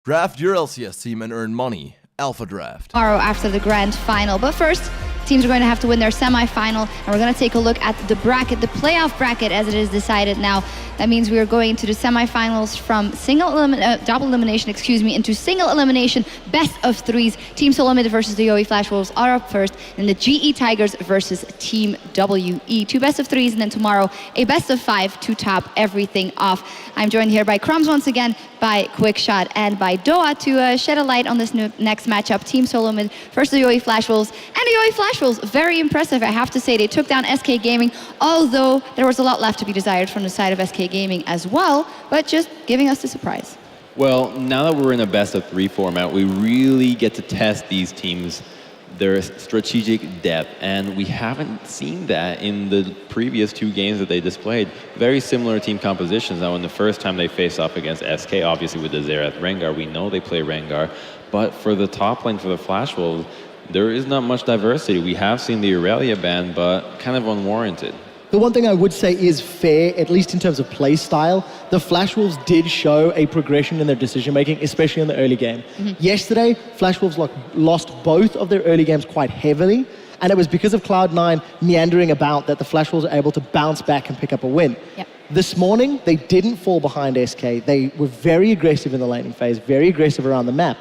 Draft your LCS team and earn money. Alpha Draft. Tomorrow after the grand final. But first, teams are going to have to win their semi-final, and we're going to take a look at the bracket, the playoff bracket as it is decided now. That means we are going to the semi-finals from double elimination, into single elimination, best of threes. Team SoloMid versus the YoE Flash Wolves are up first, and the GE Tigers versus Team WE. Two best of threes, and then tomorrow a best of five to top everything off. I'm joined here by Crumbs once again, by Quickshot, and by Doa to shed a light on this next matchup. Team SoloMid versus the YoE Flash Wolves. And the YoE Flash Wolves, very impressive, I have to say. They took down SK Gaming, although there was a lot left to be desired from the side of SK Gaming as well, but just giving us the surprise. Well, now that we're in a best of three format, we really get to test these teams, their strategic depth, and we haven't seen that in the previous two games that they displayed. Very similar team compositions. Now, in the first time they faced off against SK, obviously with the Xerath Rengar, we know they play Rengar, but for the top lane for the Flash Wolves, there is not much diversity. We have seen the Aurelia ban, but kind of unwarranted. The one thing I would say is fair, at least in terms of play style. The Flash Wolves did show a progression in their decision-making, especially in the early game. Yesterday, Flash Wolves lost both of their early games quite heavily, and it was because of Cloud9 meandering about that the Flash Wolves were able to bounce back and pick up a win. Yep. This morning, they didn't fall behind SK. They were very aggressive in the laning phase, very aggressive around the map.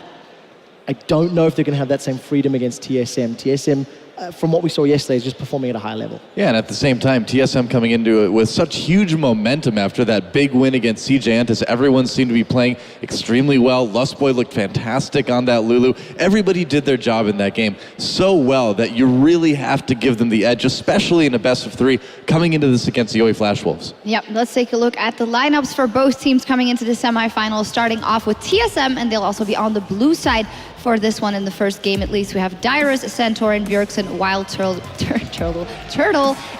I don't know if they're going to have that same freedom against TSM. TSM, from what we saw yesterday, is just performing at a high level. Yeah, and at the same time, TSM coming into it with such huge momentum after that big win against CJ Antis. Everyone seemed to be playing extremely well. Lustboy looked fantastic on that Lulu. Everybody did their job in that game so well that you really have to give them the edge, especially in a best of three coming into this against the YoE Flash Wolves. Yep, let's take a look at the lineups for both teams coming into the semifinals, starting off with TSM, and they'll also be on the blue side for this one in the first game at least. We have Dyrus, Centaur, Bjergsen, Wild Turtle,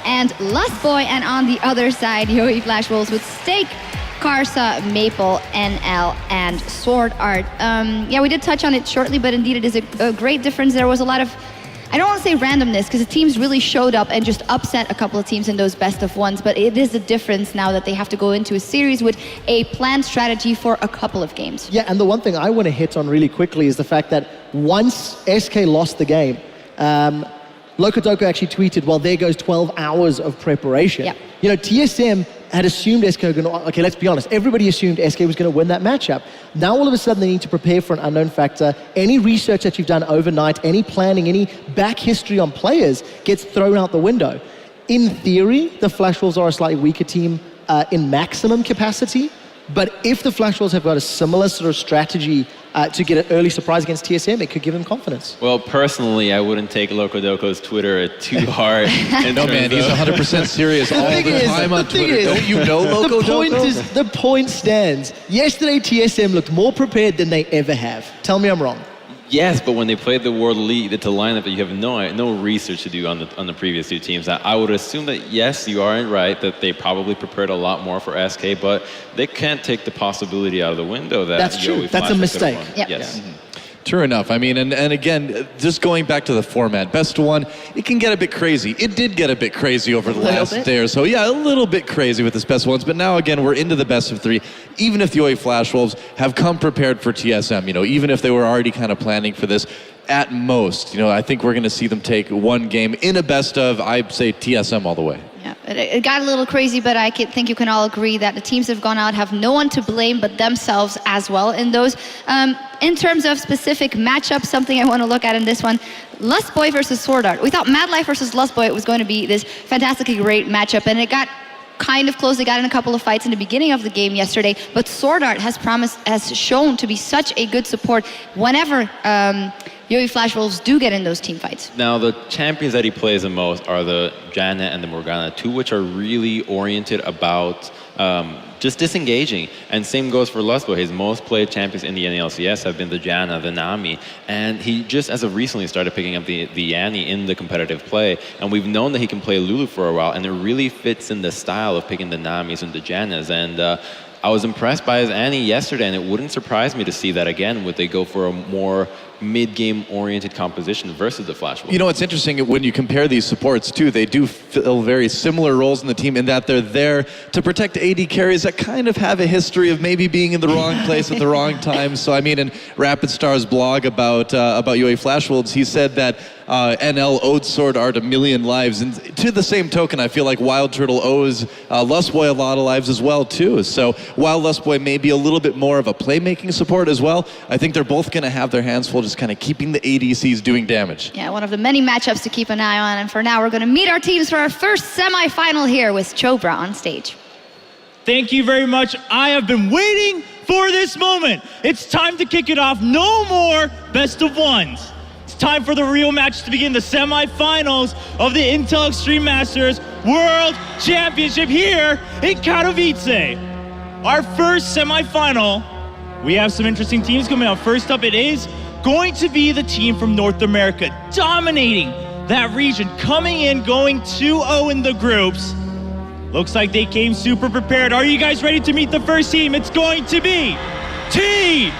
and Lustboy. And on the other side, YoE Flash Wolves with Stake, Karsa, Maple, NL, and Sword Art. Yeah, we did touch on it shortly, but indeed it is a great difference. There was a lot of, I don't want to say randomness, because the teams really showed up and just upset a couple of teams in those best of ones, but it is a difference now that they have to go into a series with a planned strategy for a couple of games. Yeah, and the one thing I want to hit on really quickly is the fact that once SK lost the game, Locodoco actually tweeted, well, there goes 12 hours of preparation. Yep. You know, TSM had assumed SK were going to, okay, let's be honest, everybody assumed SK was going to win that matchup. Now all of a sudden they need to prepare for an unknown factor. Any research that you've done overnight, any planning, any back history on players gets thrown out the window. In theory, the Flash Wolves are a slightly weaker team in maximum capacity, but if the Flash Wolves have got a similar sort of strategy to get an early surprise against TSM, it could give them confidence. Well, personally, I wouldn't take Locodoco's Twitter too hard. No, man, he's 100% serious all the time on Twitter. Don't you know Locodoco? The point stands. Yesterday, TSM looked more prepared than they ever have. Tell me I'm wrong. Yes, but when they played the World League, it's a lineup that you have no research to do on the previous two teams. I would assume that, yes, you are right, that they probably prepared a lot more for SK, but they can't take the possibility out of the window that That's true. That's a mistake. Yep. Yes. Yeah. True enough. I mean, and again, just going back to the format, best of one, it can get a bit crazy. It did get a bit crazy over the last day or so. Yeah, a little bit crazy with this best of ones, but now again, we're into the best of three. Even if the YoE Flash Wolves have come prepared for TSM, you know, even if they were already kind of planning for this, at most, you know, I think we're going to see them take one game in a best of, I'd say TSM all the way. Yeah, it got a little crazy, but I think you can all agree that the teams that have gone out have no one to blame but themselves as well in those. In terms of specific matchups, something I want to look at in this one, Lustboy versus Sword Art. We thought Mad Life versus Lustboy was going to be this fantastically great matchup, and it got kind of close. They got in a couple of fights in the beginning of the game yesterday, but Sword Art has shown to be such a good support whenever YoE Flash Wolves do get in those team fights. Now, the champions that he plays the most are the Janna and the Morgana, two which are really oriented about just disengaging. And same goes for Lustboy. His most played champions in the NALCS have been the Janna, the Nami, and he just as of recently started picking up the Annie in the competitive play. And we've known that he can play Lulu for a while, and it really fits in the style of picking the Namis and the Jannas. And I was impressed by his Annie yesterday, and it wouldn't surprise me to see that again when they go for a more mid-game oriented composition versus the Flash Wolves. You know, it's interesting when you compare these supports too, they do fill very similar roles in the team in that they're there to protect AD carries that kind of have a history of maybe being in the wrong place at the wrong time. So I mean, in Rapid Star's blog about UA Flash Wolves, he said that NL owed Sword Art 1,000,000 lives, and to the same token, I feel like Wild Turtle owes Lustboy a lot of lives as well too. So while Lustboy may be a little bit more of a playmaking support as well, I think they're both going to have their hands full just kind of keeping the ADCs doing damage. Yeah, one of the many matchups to keep an eye on. And for now, we're going to meet our teams for our first semifinal here with Chobra on stage. Thank you very much. I have been waiting for this moment. It's time to kick it off. No more best of ones. It's time for the real match to begin, the semifinals of the Intel Extreme Masters World Championship here in Katowice. Our first semifinal, we have some interesting teams coming out. First up, it is going to be the team from North America, dominating that region, coming in, going 2-0 in the groups. Looks like they came super prepared. Are you guys ready to meet the first team? It's going to be TSM!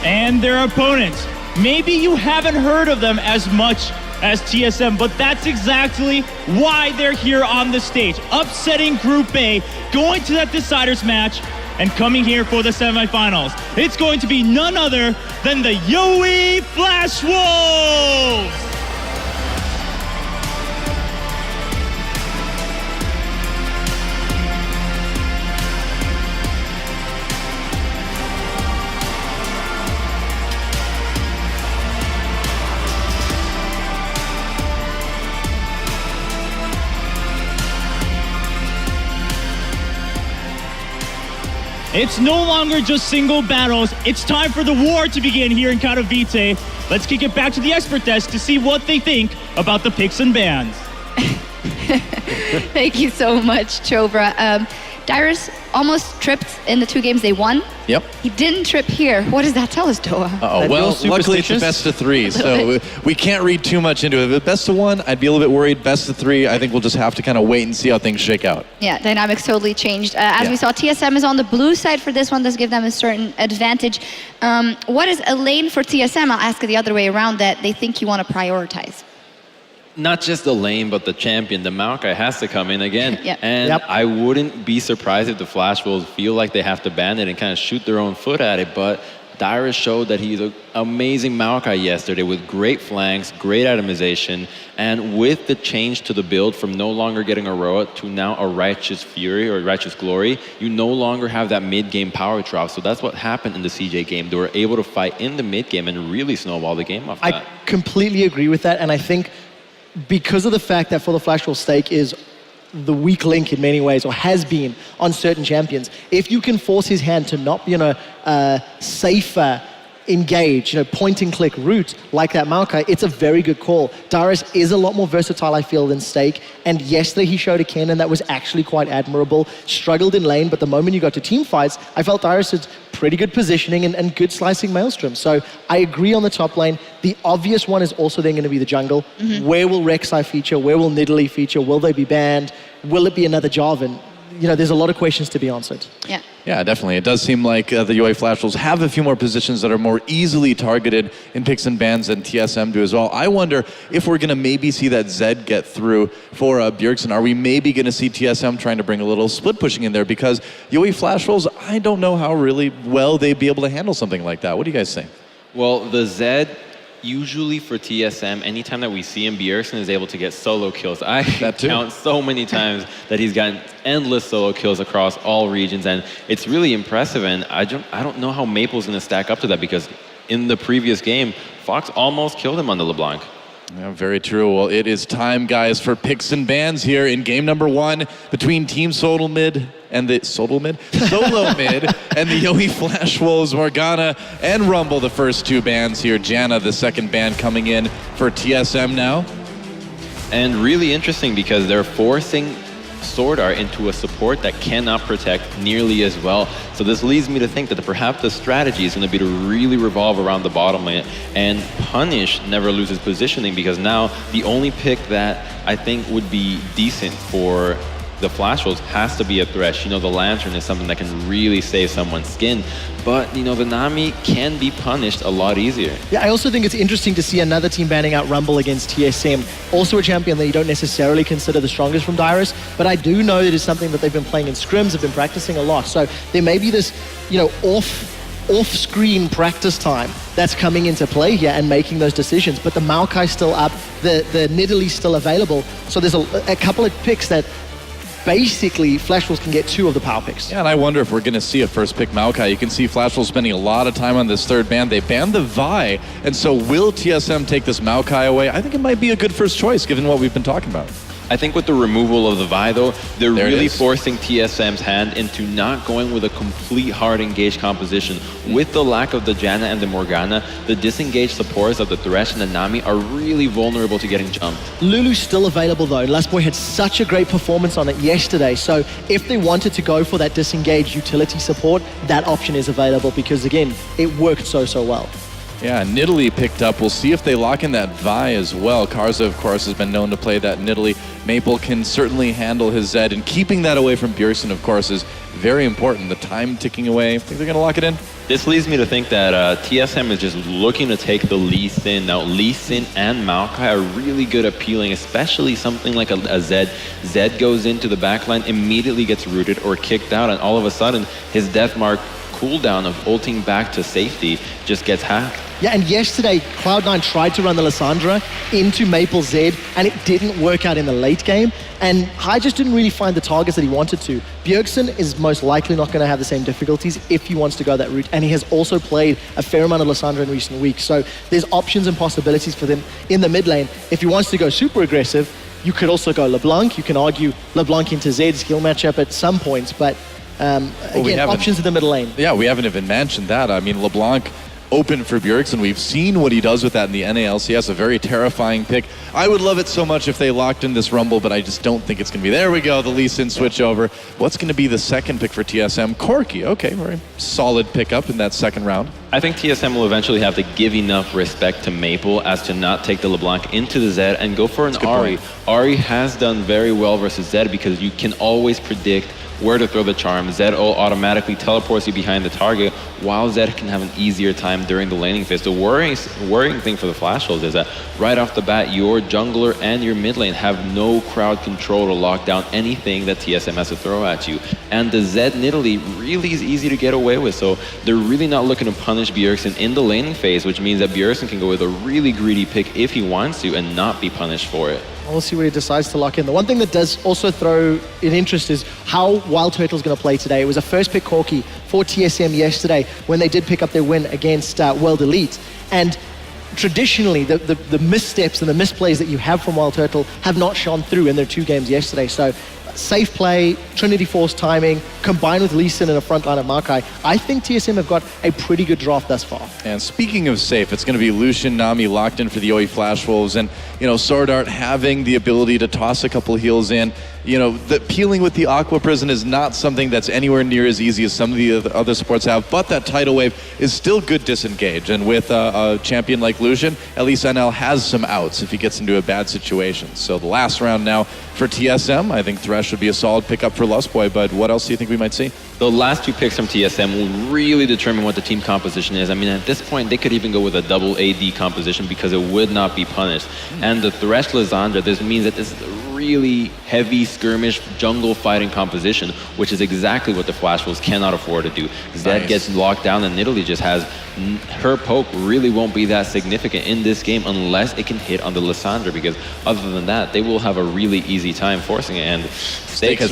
And their opponents. Maybe you haven't heard of them as much as TSM, but that's exactly why they're here on the stage. Upsetting Group A, going to that deciders match, and coming here for the semifinals. It's going to be none other than the UA Flash Wolves! It's no longer just single battles. It's time for the war to begin here in Katowice. Let's kick it back to the expert desk to see what they think about the picks and bans. Thank you so much, Chobra. Dyrus almost tripped in the 2 games they won. Yep. He didn't trip here. What does that tell us, Doa? Well, luckily it's a best of 3, so we can't read too much into it. If best of 1, I'd be a little bit worried. Best of 3, I think we'll just have to kind of wait and see how things shake out. Yeah, dynamics totally changed. As we saw, TSM is on the blue side for this one. Does give them a certain advantage. What is a lane for TSM? I'll ask it the other way around, that they think you want to prioritize. Not just the lane, but the champion. The Maokai has to come in again. Yep. And I wouldn't be surprised if the Flash Wolves feel like they have to ban it and kind of shoot their own foot at it. But Dyrus showed that he's an amazing Maokai yesterday with great flanks, great itemization, and with the change to the build from no longer getting a Roa to now a Righteous Fury or Righteous Glory, you no longer have that mid-game power drop. So that's what happened in the CJ game. They were able to fight in the mid-game and really snowball the game off that. I completely agree with that, and I think because of the fact that For the Flash Wolves stake is the weak link in many ways, or has been on certain champions, if you can force his hand to not be on a safer engage, point and click route like that Maokai, it's a very good call. Dyrus is a lot more versatile, I feel, than Stake. And yesterday he showed a cannon that was actually quite admirable. Struggled in lane, but the moment you got to team fights, I felt Dyrus had pretty good positioning and good slicing Maelstrom. So I agree on the top lane. The obvious one is also then going to be the jungle. Where will Rek'Sai feature? Where will Nidalee feature? Will they be banned? Will it be another Jarvan? There's a lot of questions to be answered. Yeah, definitely. It does seem like the UA Flash Wolves have a few more positions that are more easily targeted in picks and bans than TSM do as well. I wonder if we're going to maybe see that Zed get through for Bjergsen. Are we maybe going to see TSM trying to bring a little split pushing in there? Because UA Flash Wolves, I don't know how really well they'd be able to handle something like that. What do you guys think? Well, the Zed, usually for TSM, anytime that we see him, Bjergsen is able to get solo kills. I count so many times that he's gotten endless solo kills across all regions, and it's really impressive. And I don't know how Maple's going to stack up to that, because in the previous game, Fox almost killed him on the LeBlanc. Yeah, very true. Well, it is time, guys, for picks and bans here in game number 1 between Team SoloMid and the SoloMid and the Yoey Flash Wolves, Morgana and Rumble, the first two bans here. Janna, the second ban, coming in for TSM now. And really interesting because they're forcing Sword Art into a support that cannot protect nearly as well. So this leads me to think that perhaps the strategy is going to be to really revolve around the bottom lane and punish Never Loses positioning, because now the only pick that I think would be decent for the Flash Wolves has to be a Thresh. You know, the Lantern is something that can really save someone's skin, but you know, the Nami can be punished a lot easier. Yeah, I also think it's interesting to see another team banning out Rumble against TSM, also a champion that you don't necessarily consider the strongest from Dyrus, but I do know it is something that they've been playing in scrims, have been practicing a lot. So there may be this, you know, off-screen practice time that's coming into play here and making those decisions. But the Maokai's still up, the Nidalee's still available. So there's a couple of picks that basically Flash Wolves can get two of the power picks. Yeah, and I wonder if we're going to see a first pick Maokai. You can see Flash Wolves spending a lot of time on this third ban. They banned the Vi, and so will TSM take this Maokai away? I think it might be a good first choice given what we've been talking about. I think with the removal of the Vi, though, they're really forcing TSM's hand into not going with a complete hard engaged composition. With the lack of the Janna and the Morgana, the disengaged supports of the Thresh and the Nami are really vulnerable to getting jumped. Lulu's still available though. Lustboy had such a great performance on it yesterday, so if they wanted to go for that disengaged utility support, that option is available because again, it worked so well. Yeah, Nidalee picked up. We'll see if they lock in that Vi as well. Karza, of course, has been known to play that Nidalee. Maple can certainly handle his Zed, and keeping that away from Bjergsen, of course, is very important. The time ticking away. Think they're going to lock it in? This leads me to think that TSM is just looking to take the Lee Sin. Now, Lee Sin and Maokai are really good at peeling, especially something like a Zed. Zed goes into the backline, immediately gets rooted or kicked out, and all of a sudden, his death mark cooldown of ulting back to safety just gets hacked. Yeah, and yesterday, Cloud9 tried to run the Lissandra into Maple Zed, and it didn't work out in the late game, and Hai just didn't really find the targets that he wanted to. Bjergsen is most likely not going to have the same difficulties if he wants to go that route, and he has also played a fair amount of Lissandra in recent weeks, so there's options and possibilities for them in the mid lane. If he wants to go super aggressive, you could also go LeBlanc. You can argue LeBlanc into Zed skill matchup at some points, but again, options in the middle lane. Yeah, we haven't even mentioned that. I mean, LeBlanc open for Bjergsen. We've seen what he does with that in the NALCS, a very terrifying pick. I would love it so much if they locked in this Rumble, but I just don't think it's going to be. There we go, the Lee Sin switch over. What's going to be the second pick for TSM? Corki, okay, very solid pickup in that second round. I think TSM will eventually have to give enough respect to Maple as to not take the LeBlanc into the Zed and go for an Ahri. Ahri has done very well versus Zed because you can always predict where to throw the charm. Zed automatically teleports you behind the target, while Zed can have an easier time during the laning phase. The worrying thing for the Flash Wolves is that right off the bat, your jungler and your mid lane have no crowd control to lock down anything that TSM has to throw at you. And the Zed Nidalee really is easy to get away with, so they're really not looking to punish Bjergsen in the laning phase, which means that Bjergsen can go with a really greedy pick if he wants to and not be punished for it. We'll see what he decides to lock in. The one thing that does also throw in interest is how Wild Turtle's going to play today. It was a first pick Corki for TSM yesterday when they did pick up their win against World Elite. And traditionally, the missteps and the misplays that you have from Wild Turtle have not shone through in their two games yesterday. So safe play, Trinity Force timing, combined with Lee Sin in a front line of Maokai, I think TSM have got a pretty good draft thus far. And speaking of safe, it's going to be Lucian, Nami locked in for the Yoey Flash Wolves, and you know, Sword Art having the ability to toss a couple heals in. You know, the peeling with the Aqua Prison is not something that's anywhere near as easy as some of the other supports have, but that tidal wave is still good disengage, and with a champion like Lucian, at least NL has some outs if he gets into a bad situation. So the last round now for TSM, I think Thresh would be a solid pickup for Lustboy, but what else do you think we might see? The last two picks from TSM will really determine what the team composition is. I mean, at this point, they could even go with a double AD composition because it would not be punished. And the Thresh Lissandra, this means that this is a really heavy skirmish jungle fighting composition, which is exactly what the Flash Wolves cannot afford to do. Zed gets locked down, and Nidalee just has her poke really won't be that significant in this game unless it can hit on the Lissandra, because other than that, they will have a really easy time forcing it. And Steak has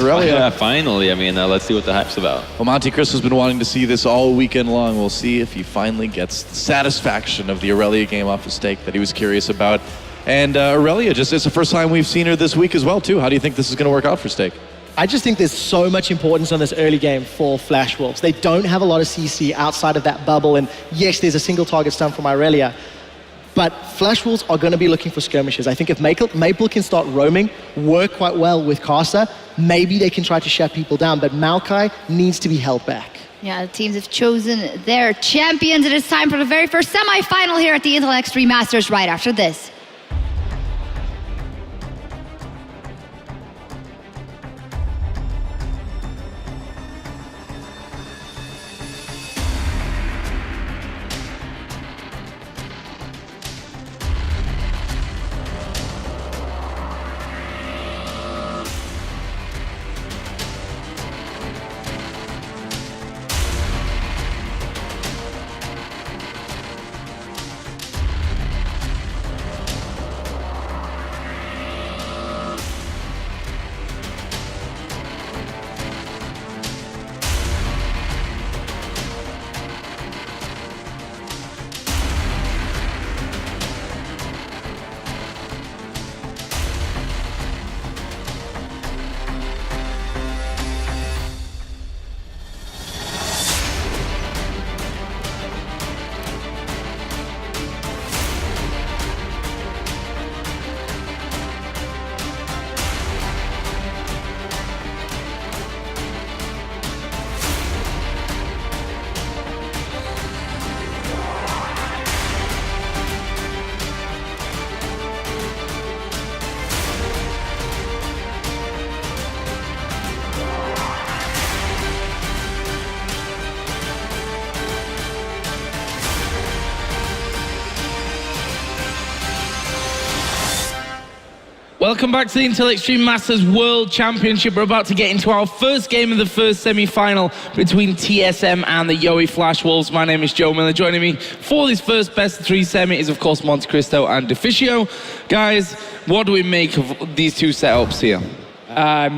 finally, I mean, let's see what the hype's about. Well, Monte Cristo's been wanting to see this all weekend long. We'll see if he finally gets the satisfaction of the Aurelia game off of Steak that he was curious about. And Aurelia, just it's the first time we've seen her this week as well, too. How do you think this is going to work out for Steak? I just think there's so much importance on this early game for Flash Wolves. They don't have a lot of CC outside of that bubble, and yes, there's a single target stun from Irelia, but Flash Wolves are going to be looking for skirmishes. I think if Maple can start roaming, work quite well with Casa, maybe they can try to shut people down, but Maokai needs to be held back. Yeah, the teams have chosen their champions. It is time for the very first semi-final here at the Intel Extreme Masters right after this. Welcome back to the Intel Extreme Masters World Championship. We're about to get into our first game of the first semi-final between TSM and the Yowie Flash Wolves. My name is Joe Miller. Joining me for this first best of 3 semi is, of course, Monte Cristo and Deficio. Guys, what do we make of these two setups here?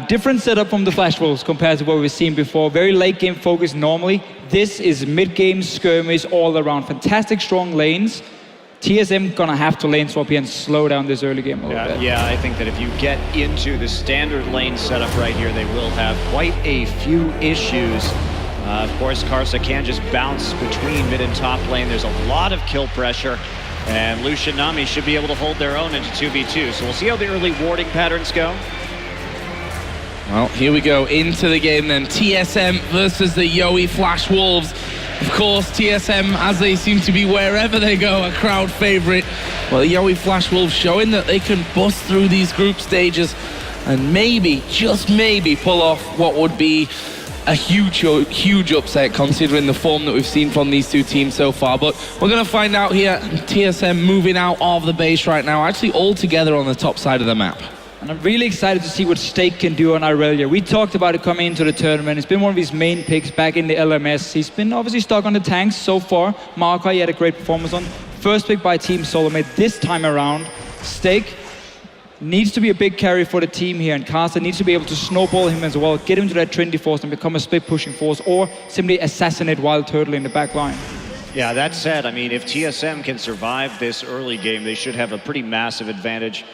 Different setup from the Flash Wolves compared to what we've seen before. Very late game focused normally. This is mid-game skirmish all around. Fantastic strong lanes. TSM gonna have to lane swap here and slow down this early game a little bit. Yeah, I think that if you get into the standard lane setup right here, they will have quite a few issues. Of course, Karsa can just bounce between mid and top lane. There's a lot of kill pressure, and Lucian Nami should be able to hold their own into 2v2. So we'll see how the early warding patterns go. Well, here we go into the game then. TSM versus the Yowie Flash Wolves. Of course, TSM, as they seem to be wherever they go, a crowd favorite. Well, the Yowie Flash Wolves showing that they can bust through these group stages and maybe, just maybe, pull off what would be a huge upset considering the form that we've seen from these two teams so far. But we're going to find out here. TSM moving out of the base right now, actually all together on the top side of the map. And I'm really excited to see what Stake can do on Irelia. We talked about it coming into the tournament. It's been one of his main picks back in the LMS. He's been obviously stuck on the tanks so far. Maokai had a great performance on. First pick by Team SoloMid this time around. Stake needs to be a big carry for the team here, and Karsa needs to be able to snowball him as well, get him to that Trinity force and become a split pushing force, or simply assassinate Wild Turtle in the back line. Yeah, that said, I mean, if TSM can survive this early game, they should have a pretty massive advantage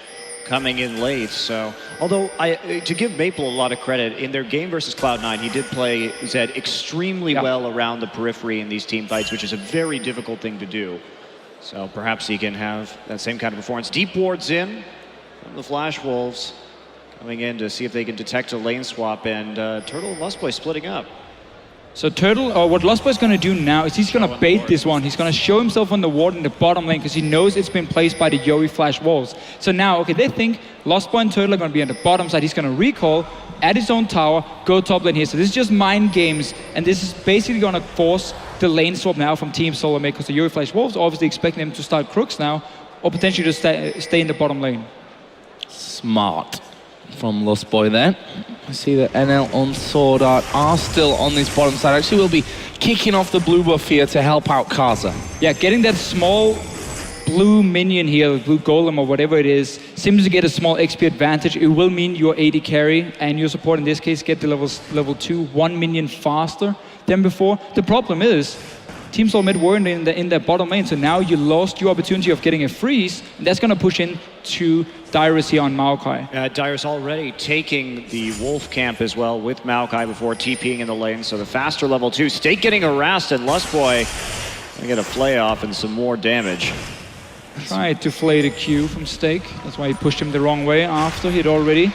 coming in late. So, although to give Maple a lot of credit, in their game versus Cloud9, he did play Zed extremely well around the periphery in these team fights, which is a very difficult thing to do. So perhaps he can have that same kind of performance. Deep wards in from the Flash Wolves, coming in to see if they can detect a lane swap, and Turtle and Lustboy splitting up. So Turtle, or what Lustboy's going to do now is he's going to bait this one. He's going to show himself on the ward in the bottom lane because he knows it's been placed by the Yowie Flash Wolves. So now, okay, they think Lustboy and Turtle are going to be on the bottom side. He's going to recall, add his own tower, go top lane here. So this is just mind games, and this is basically going to force the lane swap now from Team SoloMid, because the Yowie Flash Wolves are obviously expecting them to start Crooks now, or potentially just stay in the bottom lane. Smart from Lustboy there. I see that NL on Sword Art are still on this bottom side. Actually, we'll be kicking off the blue buff here to help out Karsa. Yeah, getting that small blue minion here, blue golem or whatever it is, seems to get a small XP advantage. It will mean your AD carry and your support in this case get to level 2, 1 minion faster than before. The problem is, Team SoloMid weren't in that bottom lane, so now you lost your opportunity of getting a freeze, and that's going to push in to Dyrus here on Maokai. Dyrus already taking the Wolf camp as well with Maokai before TPing in the lane. So the faster level 2. Stake getting harassed, and Lustboy gonna get a flay off and some more damage. Tried to flay the Q from Stake. That's why he pushed him the wrong way after he'd already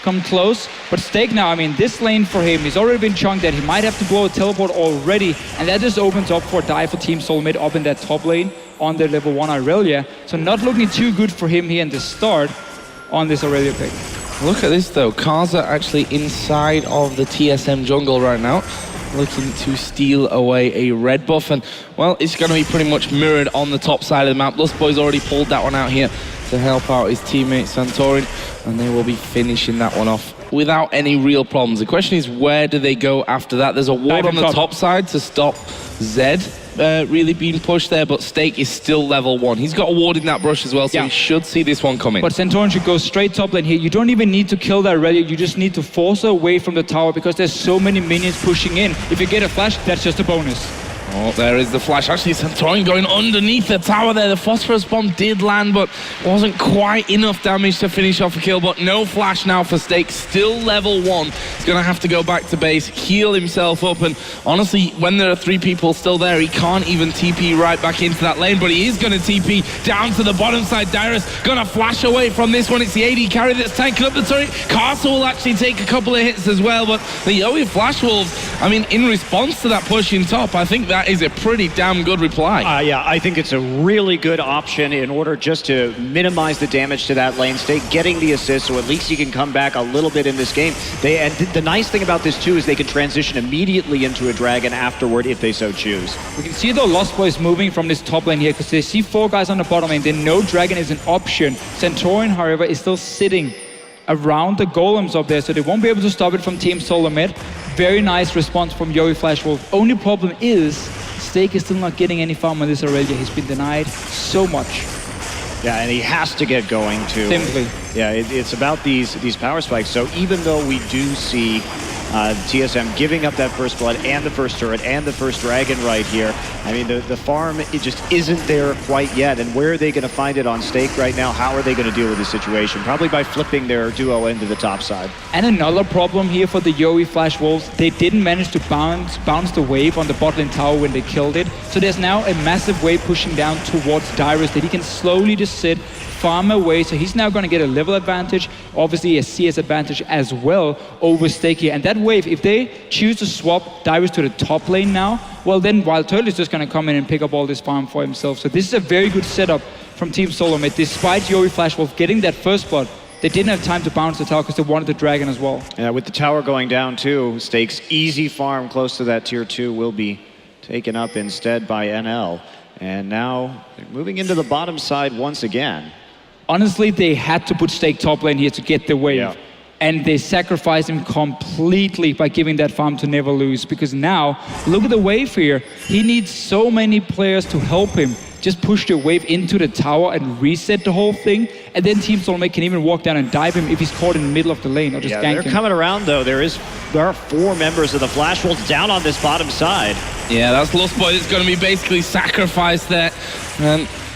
come close. But Stake now, I mean, this lane for him, he's already been chunked that he might have to blow a teleport already, and that just opens up for dive for Team SoloMid up in that top lane on their level 1 Irelia. So not looking too good for him here in the start on this Irelia pick. Look at this though, Karza actually inside of the TSM jungle right now, looking to steal away a red buff, and well, it's going to be pretty much mirrored on the top side of the map. Lustboy's already pulled that one out here to help out his teammate Santorin, and they will be finishing that one off without any real problems. The question is, where do they go after that? There's a ward on the top side to stop Zed really being pushed there, but Stake is still level 1. He's got a ward in that brush as well, so he should see this one coming. But Santorin should go straight top lane here. You don't even need to kill that Irelia, you just need to force her away from the tower because there's so many minions pushing in. If you get a flash, that's just a bonus. Oh, there is the flash. Actually, Santorin going underneath the tower there. The phosphorus bomb did land, but wasn't quite enough damage to finish off a kill. But no flash now for Stake. Still level 1. He's going to have to go back to base, heal himself up. And honestly, when there are 3 people still there, he can't even TP right back into that lane. But he is going to TP down to the bottom side. Dyrus going to flash away from this one. It's the AD carry that's tanking up the turret. Castle will actually take a couple of hits as well. But the Yowie Flash Wolves, I mean, in response to that push in top, I think that is a pretty damn good reply. Yeah, I think it's a really good option in order just to minimize the damage to that lane. Stake getting the assist, so at least he can come back a little bit in this game. And the nice thing about this too is they can transition immediately into a dragon afterward if they so choose. We can see the Lustboy is moving from this top lane here because they see 4 guys on the bottom lane. They know dragon is an option. Santorin, however, is still sitting around the golems up there, so they won't be able to stop it from Team SoloMid. Very nice response from Yowie Flash Wolf. Only problem is Stake is still not getting any farm on this Irelia. He's been denied so much. Yeah, and he has to get going too. Simply. Yeah, it's about these power spikes. So even though we do see TSM giving up that first blood and the first turret and the first dragon right here, I mean, the farm, it just isn't there quite yet. And where are they going to find it on Stake right now? How are they going to deal with the situation? Probably by flipping their duo into the top side. And another problem here for the Yowie Flash Wolves, they didn't manage to bounce the wave on the bot lane tower when they killed it. So there's now a massive wave pushing down towards Dyrus that he can slowly just sit, farm away. So he's now going to get a level advantage, obviously a CS advantage as well over Stake here. And that wave, if they choose to swap Dyrus to the top lane now, well then Wild Turtle is just going to come in and pick up all this farm for himself. So this is a very good setup from Team SoloMid. Despite Yowie Flash Wolf getting that first blood, they didn't have time to bounce the tower because they wanted the dragon as well. Yeah, with the tower going down too, Stake's easy farm close to that tier 2 will be taken up instead by NL. And now they're moving into the bottom side once again. Honestly, they had to put Stake top lane here to get the wave. Yeah. And they sacrificed him completely by giving that farm to Never Lose, because now, look at the wave here. He needs so many players to help him just push the wave into the tower and reset the whole thing. And then Team SoloMid can even walk down and dive him if he's caught in the middle of the lane or just gank him. They're coming around though. There are 4 members of the Flash Wolves down on this bottom side. Yeah, that's Lustboy that's going to be basically sacrificed there.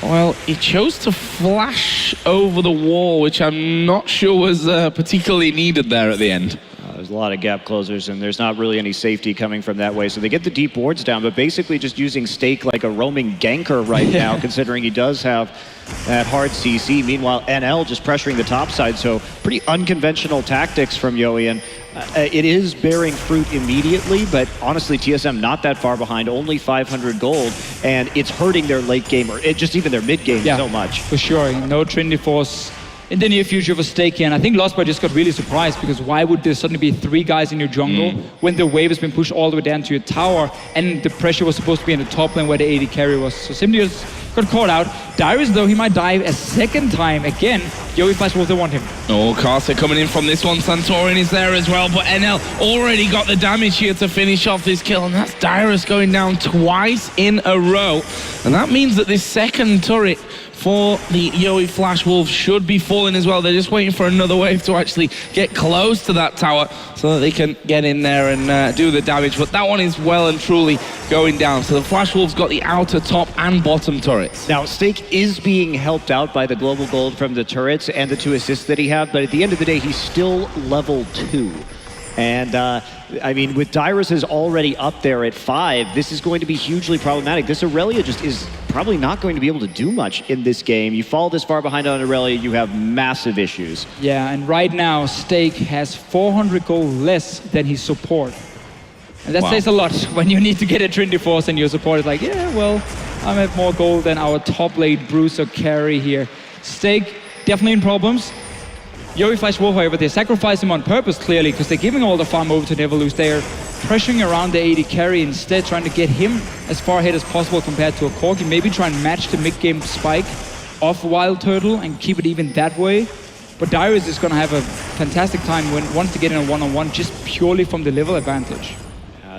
Well, he chose to flash over the wall, which I'm not sure was particularly needed there at the end. There's a lot of gap closers, and there's not really any safety coming from that way. So they get the deep wards down, but basically just using Stake like a roaming ganker right now, considering he does have that hard CC. Meanwhile, NL just pressuring the top side, so pretty unconventional tactics from Yowie. And it is bearing fruit immediately, but honestly, TSM not that far behind, only 500 gold, and it's hurting their late game, or just even their mid game so much. For sure, no Trinity Force in the near future for Stake here. And I think Lostboy just got really surprised, because why would there suddenly be 3 guys in your jungle when the wave has been pushed all the way down to your tower and the pressure was supposed to be in the top lane where the AD carry was? So simply just got caught out. Dyrus, though, he might die a second time again. Yowie Flash Wolf, they want him. Oh, Carter coming in from this one. Santorin is there as well, but NL already got the damage here to finish off this kill, and that's Dyrus going down twice in a row. And that means that this second turret for the Yowie Flash Wolves should be falling as well. They're just waiting for another wave to actually get close to that tower so that they can get in there and do the damage. But that one is well and truly going down. So the Flash Wolves got the outer, top and bottom turret. turrets. Now, Stake is being helped out by the global gold from the turrets and the 2 assists that he had, but at the end of the day, he's still level 2. And, I mean, with Dyrus is already up there at 5, this is going to be hugely problematic. This Aurelia just is probably not going to be able to do much in this game. You fall this far behind on Aurelia, you have massive issues. Yeah, and right now, Stake has 400 gold less than his support. And that says a lot when you need to get a Trinity Force and your support is like, yeah, well, I have more gold than our top lane Bruiser carry here. Stake definitely in problems. Yuri Flash Wolf, however, they sacrifice him on purpose, clearly, because they're giving all the farm over to Neverloose. They're pressuring around the AD carry instead, trying to get him as far ahead as possible compared to a Corki. Maybe try and match the mid-game spike of Wild Turtle and keep it even that way. But Dyrus is going to have a fantastic time when wants to get in a one-on-one just purely from the level advantage.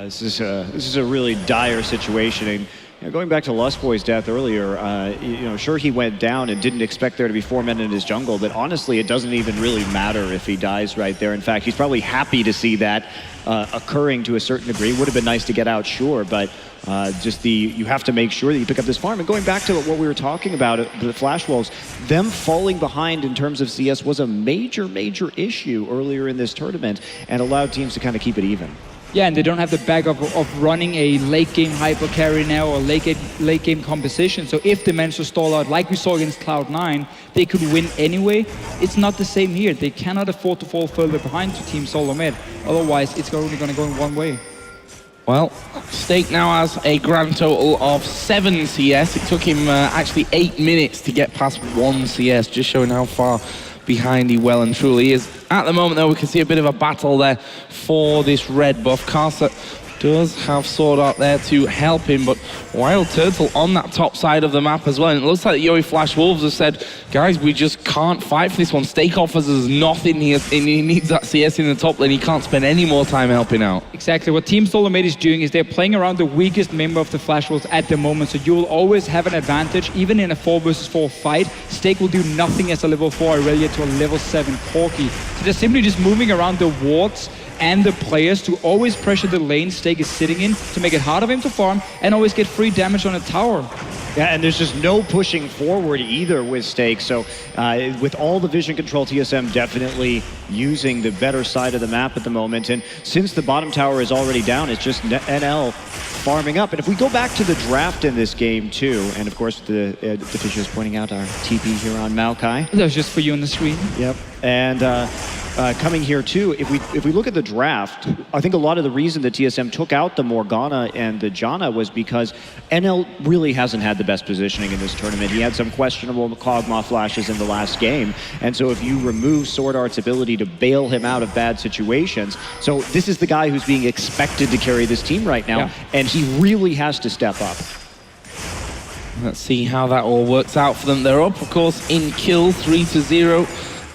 This is a really dire situation. And, you know, going back to Lustboy's death earlier, you know, sure he went down and didn't expect there to be 4 men in his jungle, but honestly, it doesn't even really matter if he dies right there. In fact, he's probably happy to see that occurring to a certain degree. Would have been nice to get out, sure, but you have to make sure that you pick up this farm. And going back to what we were talking about, the Flash Wolves, them falling behind in terms of CS was a major, major issue earlier in this tournament and allowed teams to kind of keep it even. Yeah, and they don't have the backup of running a late game hyper carry now or late game composition. So if they manage to stall out like we saw against Cloud9, they could win anyway. It's not the same here. They cannot afford to fall further behind to Team SoloMid. Otherwise, it's only going to go in one way. Well, Stake now has a grand total of 7 CS. It took him actually 8 minutes to get past 1 CS, just showing how far behind he well and truly is. At the moment, though, we can see a bit of a battle there for this red buff. Karsa does have Sword Art there to help him, but Wild Turtle on that top side of the map as well. And it looks like the Yuri Flash Wolves have said, guys, we just can't fight for this one. Stake offers us nothing here, and he needs that CS in the top lane. He can't spend any more time helping out. Exactly. What Team SoloMid is doing is they're playing around the weakest member of the Flash Wolves at the moment, so you will always have an advantage, even in a 4 versus 4 fight. Stake will do nothing as a level 4 Aurelia to a level 7 Corki. So they're simply just moving around the wards and the players to always pressure the lane Stake is sitting in to make it harder for him to farm and always get free damage on a tower. Yeah, and there's just no pushing forward either with Stake. So with all the vision control, TSM definitely using the better side of the map at the moment. And since the bottom tower is already down, it's just NL farming up. And if we go back to the draft in this game too, and of course the Fisher is pointing out our TP here on Maokai. That was just for you on the screen. Yep. And coming here too, if we look at the draft, I think a lot of the reason that TSM took out the Morgana and the Janna was because NL really hasn't had the best positioning in this tournament. He had some questionable Kog'Maw flashes in the last game, and so if you remove Sword Art's ability to bail him out of bad situations, so this is the guy who's being expected to carry this team right now, and he really has to step up. Let's see how that all works out for them. They're up, of course, in kill 3-0.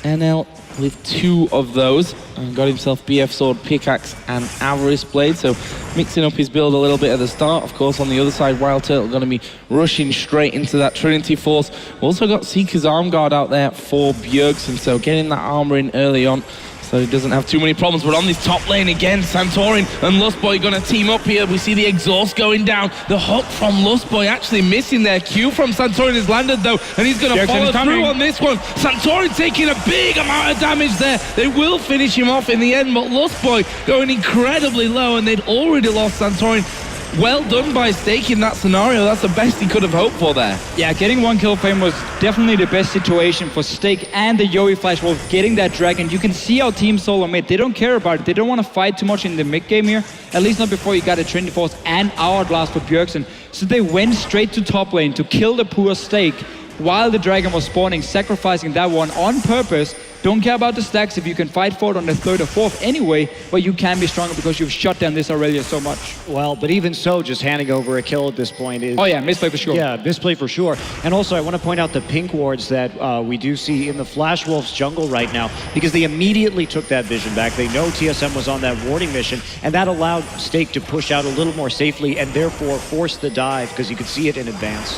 NL with 2 of those, and got himself BF Sword, Pickaxe, and Avarice Blade, so mixing up his build a little bit at the start. Of course, on the other side, Wild Turtle going to be rushing straight into that Trinity Force. Also got Seeker's Arm Guard out there for Bjergsen, so getting that armor in early on, so he doesn't have too many problems. But on this top lane again, Santorin and Lustboy going to team up here. We see the exhaust going down. The hook from Lustboy actually missing there. Q from Santorin has landed though, and he's going to follow through on this one. Santorin taking a big amount of damage there. They will finish him off in the end, but Lustboy going incredibly low, and they'd already lost Santorin. Well done by Stake in that scenario. That's the best he could have hoped for there. Yeah, getting 1 kill for him was definitely the best situation for Stake and the Yuri Flash Wolf getting that dragon. You can see our Team SoloMid, they don't care about it. They don't want to fight too much in the mid game here, at least not before you got a Trinity Force and Hourglass for Bjergsen. So they went straight to top lane to kill the poor Stake while the dragon was spawning, sacrificing that one on purpose. Don't care about the stacks if you can fight for it on the 3rd or 4th anyway, but you can be stronger because you've shut down this Aurelia so much. Well, but even so, just handing over a kill at this point is... Oh yeah, misplay for sure. Yeah, misplay for sure. And also, I want to point out the pink wards that we do see in the Flash Wolves jungle right now, because they immediately took that vision back. They know TSM was on that warding mission, and that allowed Stake to push out a little more safely and therefore force the dive, because you could see it in advance.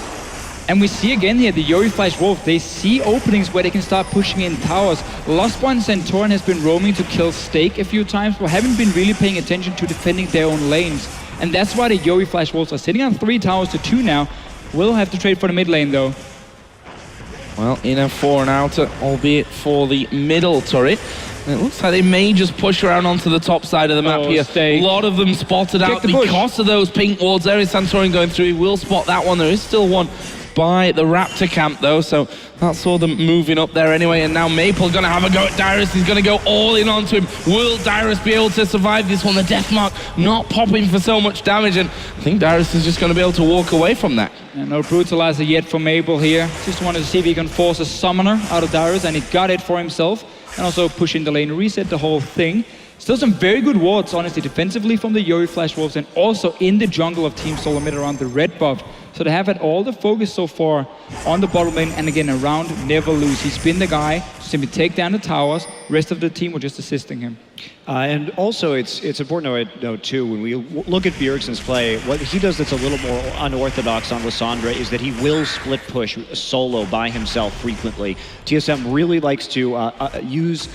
And we see again here the Yuri Flash Wolf, they see openings where they can start pushing in towers. Lost One Santorin has been roaming to kill Stake a few times, but haven't been really paying attention to defending their own lanes. And that's why the Yuri Flash Wolves are sitting on 3 towers to 2 now. Will have to trade for the mid lane though. Well, in a 4 and outer, albeit for the middle turret. And it looks like they may just push around onto the top side of the map here. Steak. A lot of them spotted out because of those pink wards. There is Santorin going through. He will spot that one. There is still one by the Raptor camp though, so that saw them moving up there anyway. And now Maple gonna have a go at Dyrus. He's gonna go all in onto him. Will Dyrus be able to survive this one? The death mark not popping for so much damage, and I think Dyrus is just gonna be able to walk away from that. And no brutalizer yet for Maple here. Just wanted to see if he can force a summoner out of Dyrus, and he got it for himself. And also push in the lane, reset the whole thing. Still some very good wards, honestly, defensively from the Yuri Flash Wolves, and also in the jungle of Team SoloMid around the red buff. So they have had all the focus so far on the bottom lane, and again, around Never Lose. He's been the guy to simply take down the towers. Rest of the team were just assisting him. And also, it's important to note too, when we look at Bjergsen's play, what he does that's a little more unorthodox on Lissandra is that he will split push solo by himself frequently. TSM really likes to use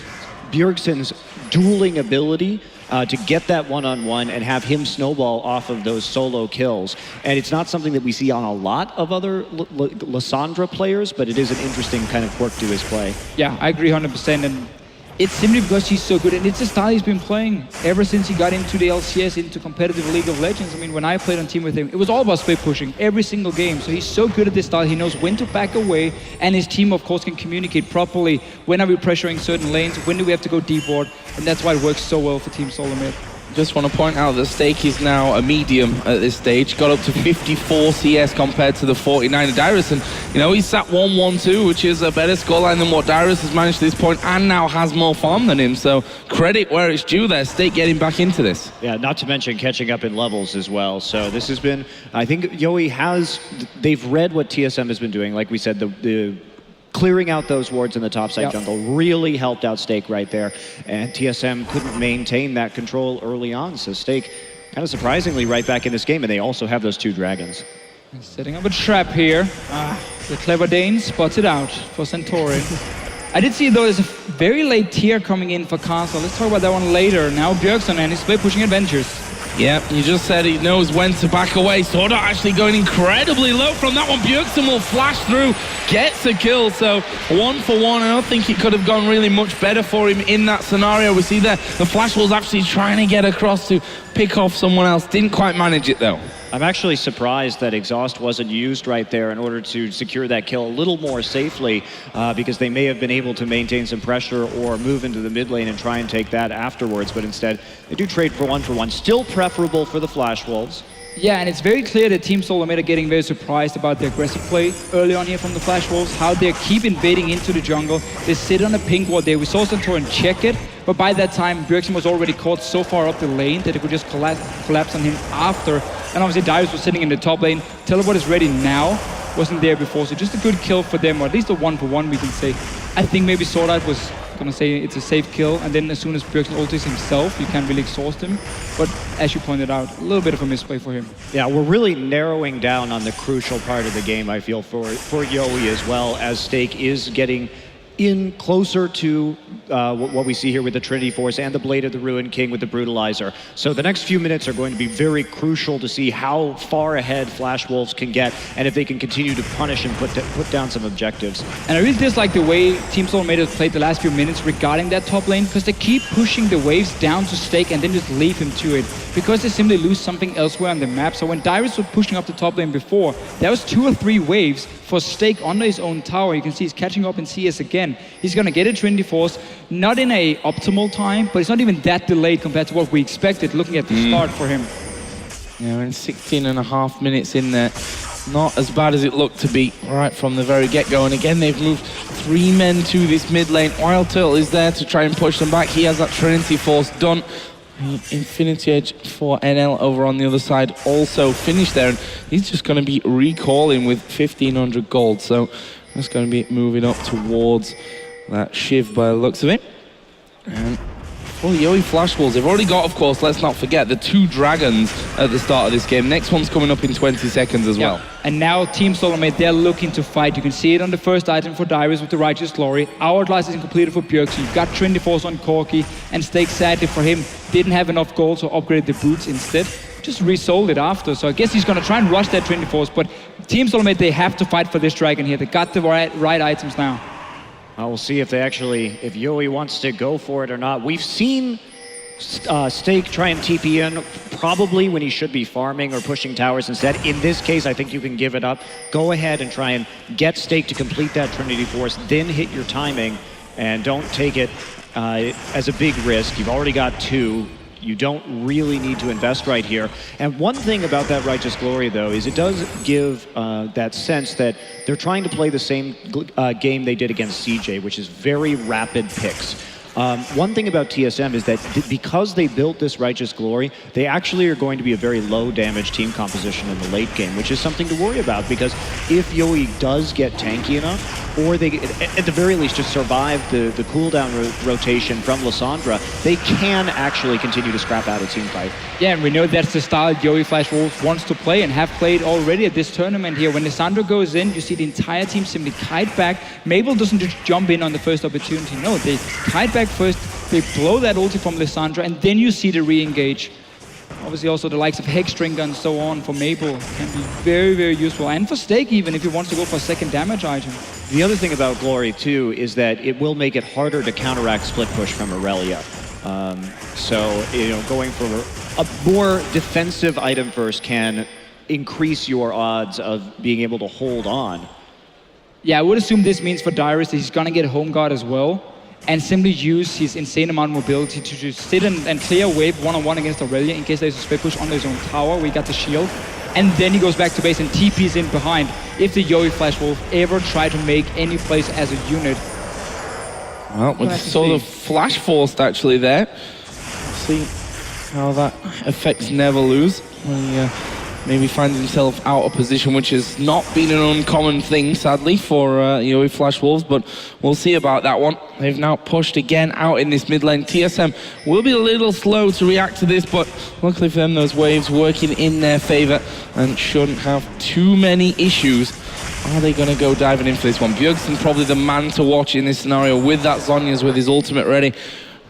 Bjergsen's dueling ability to get that one-on-one and have him snowball off of those solo kills. And it's not something that we see on a lot of other Lissandra players, but it is an interesting kind of quirk to his play. Yeah, I agree 100%. And it's simply because he's so good, and it's a style he's been playing ever since he got into the LCS, into competitive League of Legends. I mean, when I played on team with him, it was all about split pushing every single game. So he's so good at this style. He knows when to back away, and his team, of course, can communicate properly. When are we pressuring certain lanes? When do we have to go deep board? And that's why it works so well for Team SoloMid. Just want to point out that Stake is now a medium at this stage. Got up to 54 CS compared to the 49 of Dyrus. And, you know, he's sat 1-1-2, which is a better scoreline than what Dyrus has managed to this point, and now has more farm than him. So credit where it's due there. Stake getting back into this. Yeah, not to mention catching up in levels as well. So this has been, I think they've read what TSM has been doing. Like we said, the clearing out those wards in the topside jungle really helped out Stake right there. And TSM couldn't maintain that control early on. So Stake kind of surprisingly right back in this game. And they also have those 2 dragons. Setting up a trap here. The clever Dane spots it out for Santorin. I did see though there's a very late tier coming in for Castle. Let's talk about that one later. Now Bjergsen and his split pushing adventures. Yeah, you just said he knows when to back away. Sword Art actually going incredibly low from that one. Bjergsen will flash through, gets a kill. So 1 for 1. I don't think it could have gone really much better for him in that scenario. We see there the Flash was actually trying to get across to pick off someone else. Didn't quite manage it though. I'm actually surprised that Exhaust wasn't used right there in order to secure that kill a little more safely, because they may have been able to maintain some pressure or move into the mid lane and try and take that afterwards, but instead they do trade for 1-for-1. Still preferable for the Flash Wolves. Yeah, and it's very clear that Team SoloMid are getting very surprised about the aggressive play early on here from the Flash Wolves, how they keep invading into the jungle. They sit on a pink ward there. We saw Santorin check it, but by that time, Bjergsen was already caught so far up the lane that it could just collapse on him after. And obviously Dyrus was sitting in the top lane. Teleport is ready now. Wasn't there before, so just a good kill for them, or at least a 1-for-1 we can say. I think maybe Sword Art was gonna say it's a safe kill, and then as soon as Bjergsen ultis himself, you can't really exhaust him. But as you pointed out, a little bit of a misplay for him. Yeah, we're really narrowing down on the crucial part of the game, I feel, for Yowie as well, as Stake is getting in closer to what we see here with the Trinity Force and the Blade of the Ruined King with the Brutalizer. So the next few minutes are going to be very crucial to see how far ahead Flash Wolves can get, and if they can continue to punish and put down some objectives. And I really dislike the way Team SoloMid has played the last few minutes regarding that top lane, because they keep pushing the waves down to Stake and then just leave him to it, because they simply lose something elsewhere on the map. So when Dyrus was pushing up the top lane before, there was 2 or 3 waves for Stake under his own tower. You can see he's catching up in CS again. He's gonna get a Trinity Force, not in a optimal time, but it's not even that delayed compared to what we expected looking at the start for him. Yeah, we're in 16.5 minutes in there. Not as bad as it looked to be right from the very get-go. And again, they've moved 3 men to this mid lane. Wild Turtle is there to try and push them back. He has that Trinity Force done. Infinity Edge for NL over on the other side also finished there, and he's just going to be recalling with 1,500 gold. So just going to be moving up towards that Shiv by the looks of it. And for the Yowie Flash Wolves, they've already got, of course, let's not forget, the 2 dragons at the start of this game. Next one's coming up in 20 seconds as well. And now Team SoloMid, they're looking to fight. You can see it on the first item for Dyrus with the Righteous Glory. Hourglass is completed for Bjergsen. You've got Trinity Force on Corki, and Stake, sadly for him, didn't have enough gold, so upgraded the boots instead. just resold it after. So I guess he's gonna try and rush that Trinity Force, but Team SoloMid, they have to fight for this dragon here. They got the right items now. We'll see if if Yoi wants to go for it or not. We've seen Stake try and TP in probably when he should be farming or pushing towers instead. In this case, I think you can give it up. Go ahead and try and get Stake to complete that Trinity Force, then hit your timing, and don't take it as a big risk. You've already got 2. You don't really need to invest right here. And one thing about that Righteous Glory, though, is it does give that sense that they're trying to play the same game they did against CJ, which is very rapid picks. One thing about TSM is that because they built this Righteous Glory, they actually are going to be a very low damage team composition in the late game, which is something to worry about, because if Yoi does get tanky enough, or they, at the very least, just survive the cooldown rotation from Lissandra, they can actually continue to scrap out a team fight. Yeah, and we know that's the style Yoi Flash Wolf wants to play and have played already at this tournament here. When Lissandra goes in, you see the entire team simply kite back. Maple doesn't just jump in on the first opportunity. No, they kite back first, they blow that ulti from Lissandra, and then you see the re-engage. Obviously also the likes of Hexdrinker and so on for Maple can be very, very useful. And for Stake even, if he wants to go for a second damage item. The other thing about Glory too is that it will make it harder to counteract split push from Aurelia. So, going for a more defensive item first can increase your odds of being able to hold on. Yeah, I would assume this means for Dyrus that he's gonna get Home Guard as well, and simply use his insane amount of mobility to just sit and clear a wave one-on-one against Aurelia in case there's a split push on his own tower where he got the shield. And then he goes back to base and TP's in behind if the Yoi Flash Wolf ever try to make any plays as a unit. Well, we saw the Flash Forced actually there. See how that affects Never Lose. He maybe finds himself out of position, which has not been an uncommon thing, sadly, for Yoi Flash Wolves, but we'll see about that one. They've now pushed again out in this mid lane. TSM will be a little slow to react to this, but luckily for them, those waves working in their favor and shouldn't have too many issues. Are they going to go diving in for this one? Bjergsen probably the man to watch in this scenario with that Zhonya's with his ultimate ready.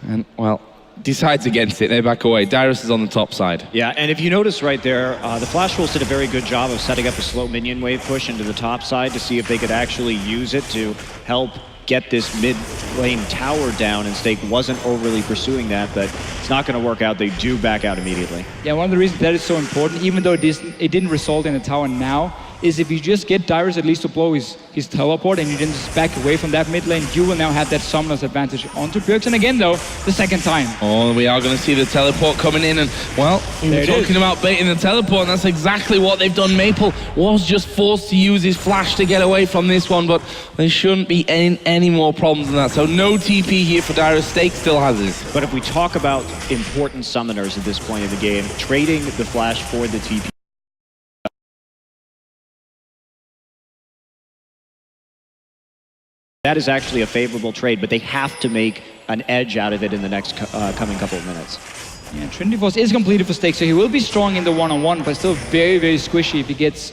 And, well, decides against it. They back away. Dyrus is on the top side. Yeah, and if you notice right there, the Flash Wolves did a very good job of setting up a slow minion wave push into the top side to see if they could actually use it to help get this mid lane tower down, and Stake wasn't overly pursuing that, but it's not going to work out. They do back out immediately. Yeah, one of the reasons that is so important, even though it didn't result in a tower now, is if you just get Dyrus at least to blow his teleport and you then just back away from that mid lane, you will now have that summoner's advantage onto Bjergsen again, though, the second time. Oh, we are going to see the teleport coming in, and, well, we were talking about baiting the teleport, and that's exactly what they've done. Maple was just forced to use his flash to get away from this one, but there shouldn't be any more problems than that. So no TP here for Dyrus. Stake still has his. But if we talk about important summoners at this point in the game, trading the flash for the TP, that is actually a favorable trade, but they have to make an edge out of it in the next coming couple of minutes. Yeah, Trinity Force is completed for Stake, so he will be strong in the one-on-one, but still very, very squishy if he gets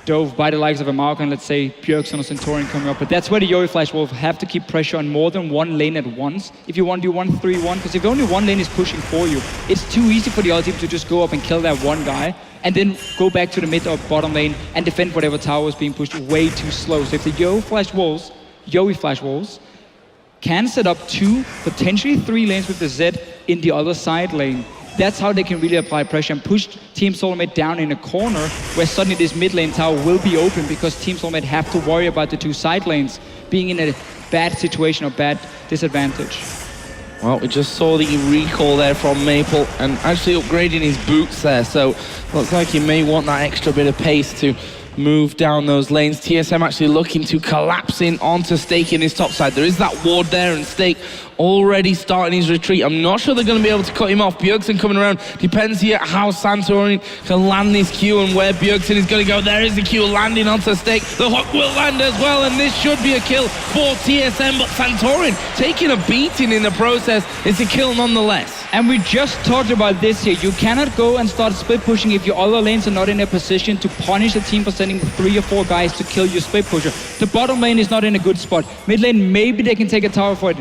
dove by the likes of a Mark and, let's say, Bjergsen or Centaurian coming up. But that's where the Yoi Flash Wolf have to keep pressure on more than one lane at once if you want to do 1-3-1, because if only one lane is pushing for you, it's too easy for the other team to just go up and kill that one guy and then go back to the mid or bottom lane and defend whatever tower is being pushed way too slow. So if the Yoi Flash Wolves can set up 2, potentially 3 lanes with the Zed in the other side lane, that's how they can really apply pressure and push Team SoloMid down in a corner where suddenly this mid lane tower will be open because Team SoloMid have to worry about the 2 side lanes being in a bad situation or bad disadvantage. Well, we just saw the recall there from Maple and actually upgrading his boots there, so looks like he may want that extra bit of pace to move down those lanes. TSM actually looking to collapse in onto Stake in his top side. There is that ward there, and Stake already starting his retreat. I'm not sure they're going to be able to cut him off. Bjergsen coming around. Depends here how Santorini can land this Q and where Bjergsen is going to go. There is the Q landing onto Stake. The hook will land as well, and this should be a kill for TSM, but Santorin taking a beating in the process. It's a kill nonetheless. And we just talked about this here. You cannot go and start split pushing if your other lanes are not in a position to punish the team for sending 3 or 4 guys to kill your split pusher. The bottom lane is not in a good spot. Mid lane, maybe they can take a tower for it.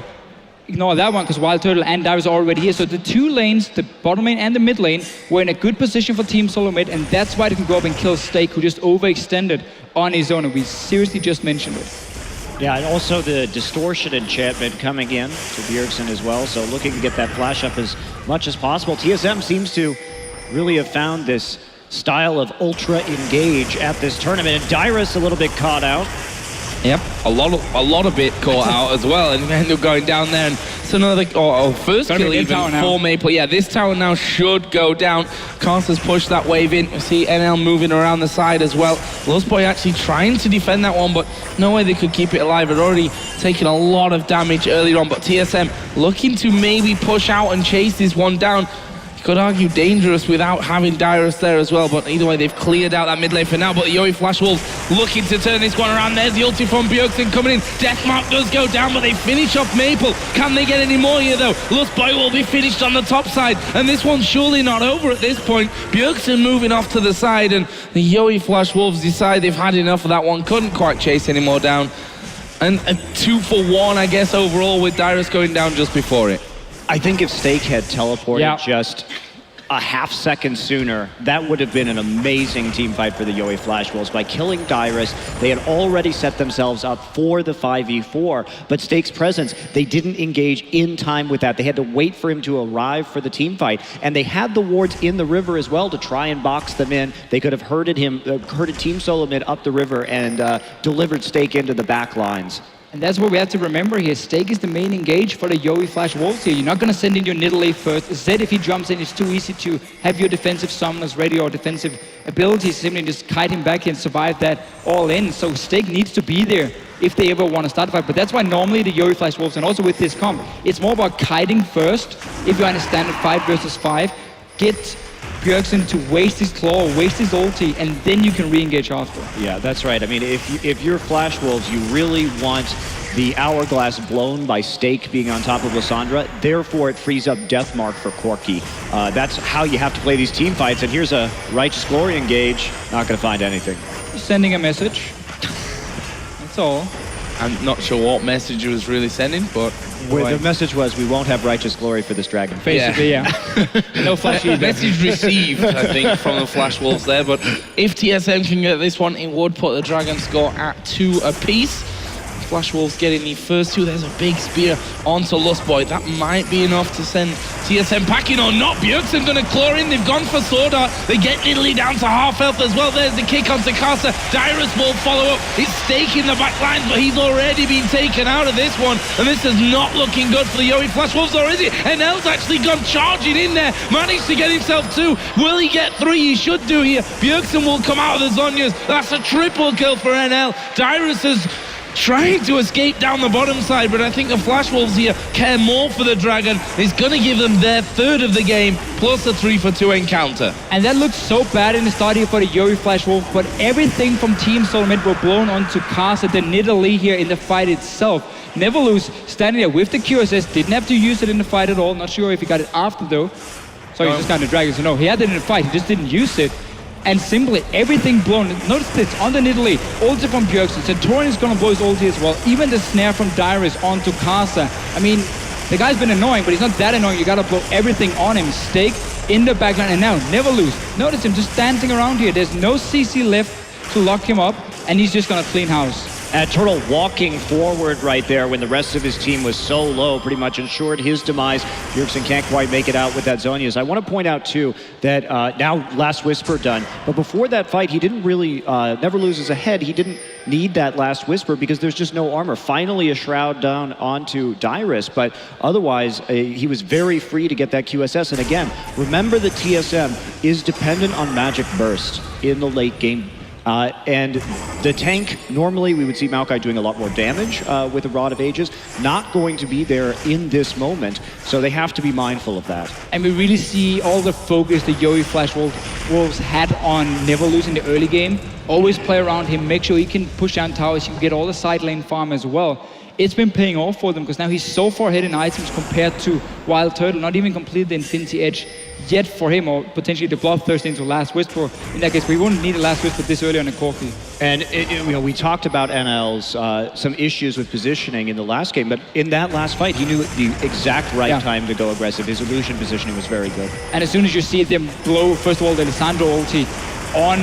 ignore that one because Wild Turtle and Dyrus are already here. So the two lanes, the bottom lane and the mid lane, were in a good position for Team SoloMid, and that's why they can go up and kill Stake, who just overextended on his own, and we seriously just mentioned it. Yeah, and also the distortion enchantment coming in to Bjergsen as well, so looking to get that flash up as much as possible. TSM seems to really have found this style of ultra engage at this tournament, and Dyrus a little bit caught out. Yep, a lot of it caught out as well, and ended up going down there. And it's another first kill even for Maple. Yeah, this tower now should go down. Carster's pushed that wave in. You see NL moving around the side as well. Lostboy actually trying to defend that one, but no way they could keep it alive. Had already taken a lot of damage earlier on, but TSM looking to maybe push out and chase this one down. You could argue dangerous without having Dyrus there as well, but either way, they've cleared out that mid lane for now. But the Yowie Flash Wolves looking to turn this one around. There's the ulti from Bjergsen coming in. Deathmark does go down, but they finish off Maple. Can they get any more here, though? Lustboy will be finished on the top side, and this one's surely not over at this point. Bjergsen moving off to the side, and the Yowie Flash Wolves decide they've had enough of that one. Couldn't quite chase any more down. And a 2-for-1, I guess, overall, with Dyrus going down just before it. I think if Stake had teleported just a half second sooner, that would have been an amazing team fight for the Yowie Flash Wolves. By killing Dyrus, they had already set themselves up for the 5v4, but Stake's presence, they didn't engage in time with that. They had to wait for him to arrive for the team fight, and they had the wards in the river as well to try and box them in. They could have herded Team SoloMid up the river and delivered Stake into the back lines. And that's what we have to remember here. Stake is the main engage for the Yowie Flash Wolves here. You're not going to send in your Nidalee first. Zed, if he jumps in, it's too easy to have your defensive summoners ready or defensive abilities. Simply just kite him back and survive that all in. So Stake needs to be there if they ever want to start a fight. But that's why normally the Yowie Flash Wolves, and also with this comp, it's more about kiting first. If you're in a standard 5 versus 5, get Bjergsen to waste his claw, waste his ulti, and then you can re-engage after. Yeah, that's right. I mean, if you're Flash Wolves, you really want the hourglass blown by Stake being on top of Lissandra. Therefore, it frees up Deathmark for Corki. That's how you have to play these team fights. And here's a Righteous Glory engage. Not going to find anything. Just sending a message. That's all. I'm not sure what message he was really sending, but... The message was, we won't have Righteous Glory for this dragon. Basically, yeah. No Flash either. Message received, I think, from the Flash Wolves there, but if TSM can get this one, it would put the dragon score at 2 apiece. Flash Wolves getting the first 2. There's a big spear onto Lustboy. That might be enough to send TSM packing or not. Bjergsen gonna claw in. They've gone for Sword Art. They get Nidalee down to half health as well. There's the kick onto Casa. Dyrus will follow up. It's Stake in the back lines, but he's already been taken out of this one. And this is not looking good for the Yowie Flash Wolves, or is it? NL's actually gone charging in there. Managed to get himself 2. Will he get 3? He should do here. Bjergsen will come out of the Zhonya's. That's a triple kill for NL. Dyrus is trying to escape down the bottom side, but I think the Flash Wolves here care more for the dragon. It's going to give them their 3rd of the game, plus a 3-for-2 encounter. And that looked so bad in the start here for the Yowie Flash Wolf, but everything from Team SoloMid were blown onto Casa, the Nidalee here in the fight itself. Neverlose standing there with the QSS, didn't have to use it in the fight at all. Not sure if he got it after though. So he's just kind of dragging, so no, he had it in the fight, he just didn't use it. And simply everything blown. Notice this on the Nidalee. Ulti from Bjergsen. Centurion is going to blow his ulti as well. Even the snare from Dyrus onto Casa. I mean, the guy's been annoying, but he's not that annoying. You got to blow everything on him. Stake in the backline, and now never lose. Notice him just dancing around here. There's no CC left to lock him up, and he's just going to clean house. Turtle walking forward right there when the rest of his team was so low, pretty much ensured his demise. Bjergsen can't quite make it out with that Zhonya's. I want to point out, too, that now Last Whisper done, but before that fight, he didn't really, Never Loses ahead. He didn't need that Last Whisper because there's just no armor. Finally, a shroud down onto Dyrus, but otherwise, he was very free to get that QSS. And again, remember the TSM is dependent on Magic Burst in the late game. And the tank, normally we would see Maokai doing a lot more damage with the Rod of Ages, not going to be there in this moment, so they have to be mindful of that. And we really see all the focus the Yowie Flash Wolves had on Never Losing the early game. Always play around him, make sure he can push down towers, you can get all the side lane farm as well. it's been paying off for them because now he's so far ahead in items compared to Wild Turtle, not even complete the Infinity Edge yet for him, or potentially the Bloodthirst into Last Whisper. In that case, we wouldn't need a Last Whisper this early on a Corki. And we talked about NL's some issues with positioning in the last game, but in that last fight, he knew the exact right time to go aggressive. His illusion positioning was very good. And as soon as you see them blow, first of all, the Lissandra ulti on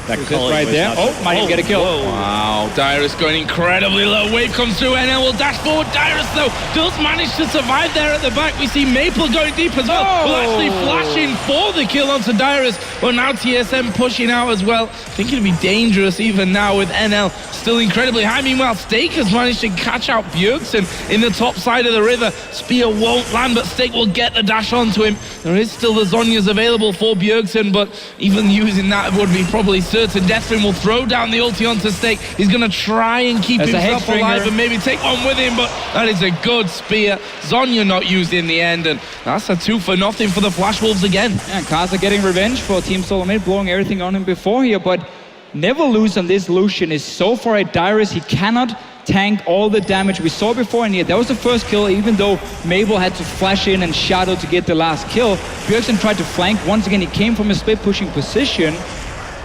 that right there. Might even get a kill. Whoa. Wow, Dyrus going incredibly low. Wave comes through, NL will dash forward. Dyrus, though, does manage to survive there at the back. We see Maple going deep as well. Will actually flash in for the kill onto Dyrus. But now TSM pushing out as well. I think it'd be dangerous even now with NL still incredibly high. Meanwhile, Stake has managed to catch out Bjergsen in the top side of the river. Spear won't land, but Stake will get the dash onto him. There is still the Zhonya's available for Bjergsen, but even using that would be probably certain. Deathstream will throw down the ulti onto Stake. He's going to try and keep himself alive and maybe take one with him, but that is a good spear. Zhonya not used in the end, and that's a 2-for-0 for the Flash Wolves again. Yeah, Kaza getting revenge for Team SoloMid, blowing everything on him before here, but never lose on this Lucian is so far at Dyrus. He cannot tank all the damage we saw before, and that was the first kill, even though Mabel had to flash in and shadow to get the last kill. Bjergsen tried to flank. Once again, he came from a split pushing position,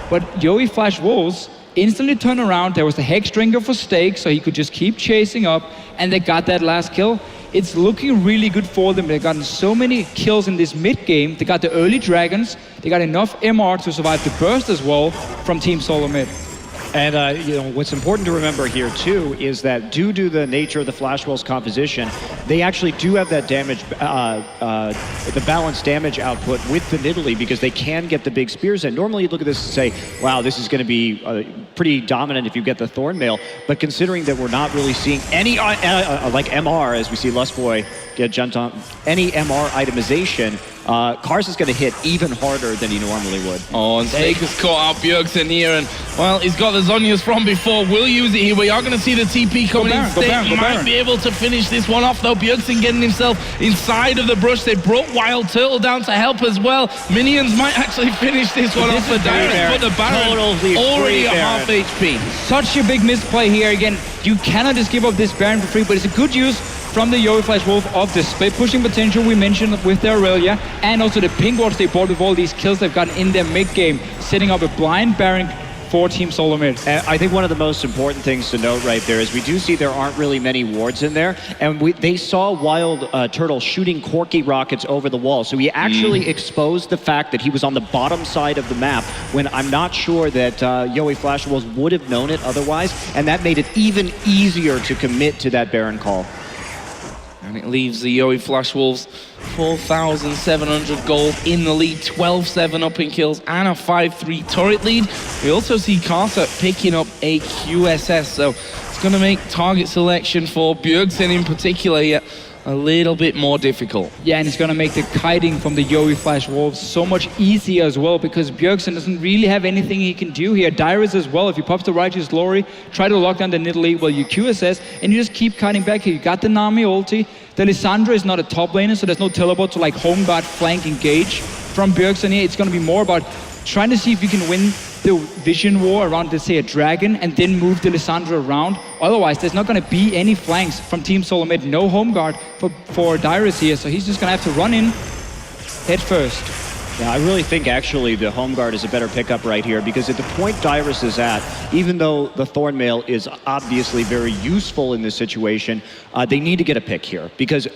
but Yowie Flash Wolves instantly turned around. There was the Hex Drinker for Stake, so he could just keep chasing up, and they got that last kill. It's looking really good for them. They've gotten so many kills in this mid game. They got the early dragons. They got enough MR to survive the burst as well from Team SoloMid. And what's important to remember here too is that due to the nature of the Flash Wolves composition, they actually do have that damage, the balanced damage output with the Nidalee, because they can get the big spears in. Normally you look at this and say, wow, this is going to be pretty dominant if you get the Thornmail, but considering that we're not really seeing any, like MR, as we see Lustboy get jumped on, any MR itemization, Kars is going to hit even harder than he normally would. Oh, and Stake has caught out Bjergsen here, and, well, he's got the Zhonya's from before. We'll use it here. We are going to see the TP coming in. Stake might be able to finish this one off, though. Bjergsen getting himself inside of the brush. They brought Wild Turtle down to help as well. Minions might actually finish this one off for Dyrus, but the Baron already at half HP. Such a big misplay here. Again, you cannot just give up this Baron for free, but it's a good use from the Yowie Flash Wolf of the split pushing potential we mentioned with their Aurelia, and also the pink wards they bought with all these kills they've gotten in their mid game, setting up a blind Baron for Team SoloMid. I think one of the most important things to note right there is we do see there aren't really many wards in there, and they saw Wild Turtle shooting Corki rockets over the wall, so he actually exposed the fact that he was on the bottom side of the map, when I'm not sure that Yowie Flash Wolves would have known it otherwise, and that made it even easier to commit to that Baron call. And it leaves the Yowie Flash Wolves 4,700 gold in the lead, 12-7 up in kills, and a 5-3 turret lead. We also see Carter picking up a QSS, so it's going to make target selection for Bjergsen in particular yet a little bit more difficult. Yeah, and it's going to make the kiting from the Yowie Flash Wolves so much easier as well, because Bjergsen doesn't really have anything he can do here. Dyrus as well, if he pops the Righteous Glory, try to lock down the Nidalee, well, you QSS, and you just keep kiting back here. You got the Nami ulti. The Lissandra is not a top laner, so there's no teleport to like home guard, flank, engage from Bjergsen here. It's going to be more about trying to see if you can win the vision war around, let's say, a dragon, and then move the Lissandra around. Otherwise, there's not going to be any flanks from Team SoloMid. No home guard for Dyrus here, so he's just going to have to run in head first. Yeah, I really think actually the home guard is a better pickup right here, because at the point Dyrus is at, even though the Thornmail is obviously very useful in this situation, they need to get a pick here, because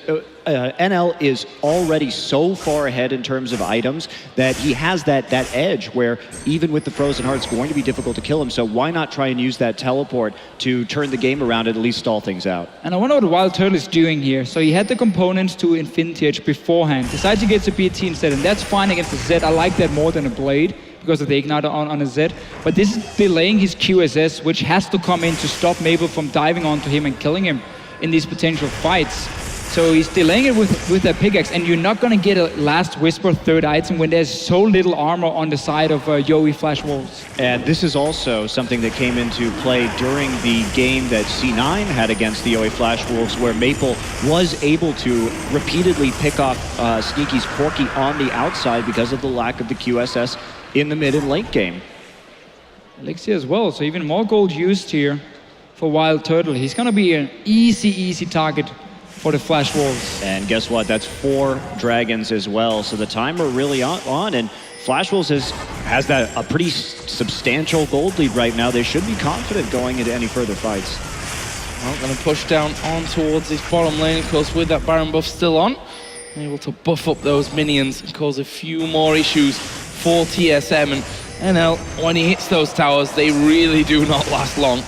NL is already so far ahead in terms of items that he has that edge where even with the Frozen Heart, it's going to be difficult to kill him. So why not try and use that teleport to turn the game around and at least stall things out? And I wonder what Wild Turtle is doing here. So he had the components to Infinity Edge beforehand, decides to get to BT instead, and that's fine against the Zed. I like that more than a Blade because of the Igniter on a Zed. But this is delaying his QSS, which has to come in to stop Mabel from diving onto him and killing him in these potential fights. So he's delaying it with that pickaxe, and you're not going to get a Last Whisper third item when there's so little armor on the side of Yowie Flash Wolves. And this is also something that came into play during the game that C9 had against the Yowie Flash Wolves, where Maple was able to repeatedly pick off Sneaky's Corki on the outside because of the lack of the QSS in the mid and late game. Elixir as well, so even more gold used here. for Wild Turtle. He's going to be an easy target for the Flash Wolves. And guess what? That's 4 dragons as well. So the timer really on, and Flash Wolves has a pretty substantial gold lead right now. They should be confident going into any further fights. Well, going to push down on towards this bottom lane, of course, with that Baron buff still on. Able to buff up those minions and cause a few more issues for TSM. And NL, when he hits those towers, they really do not last long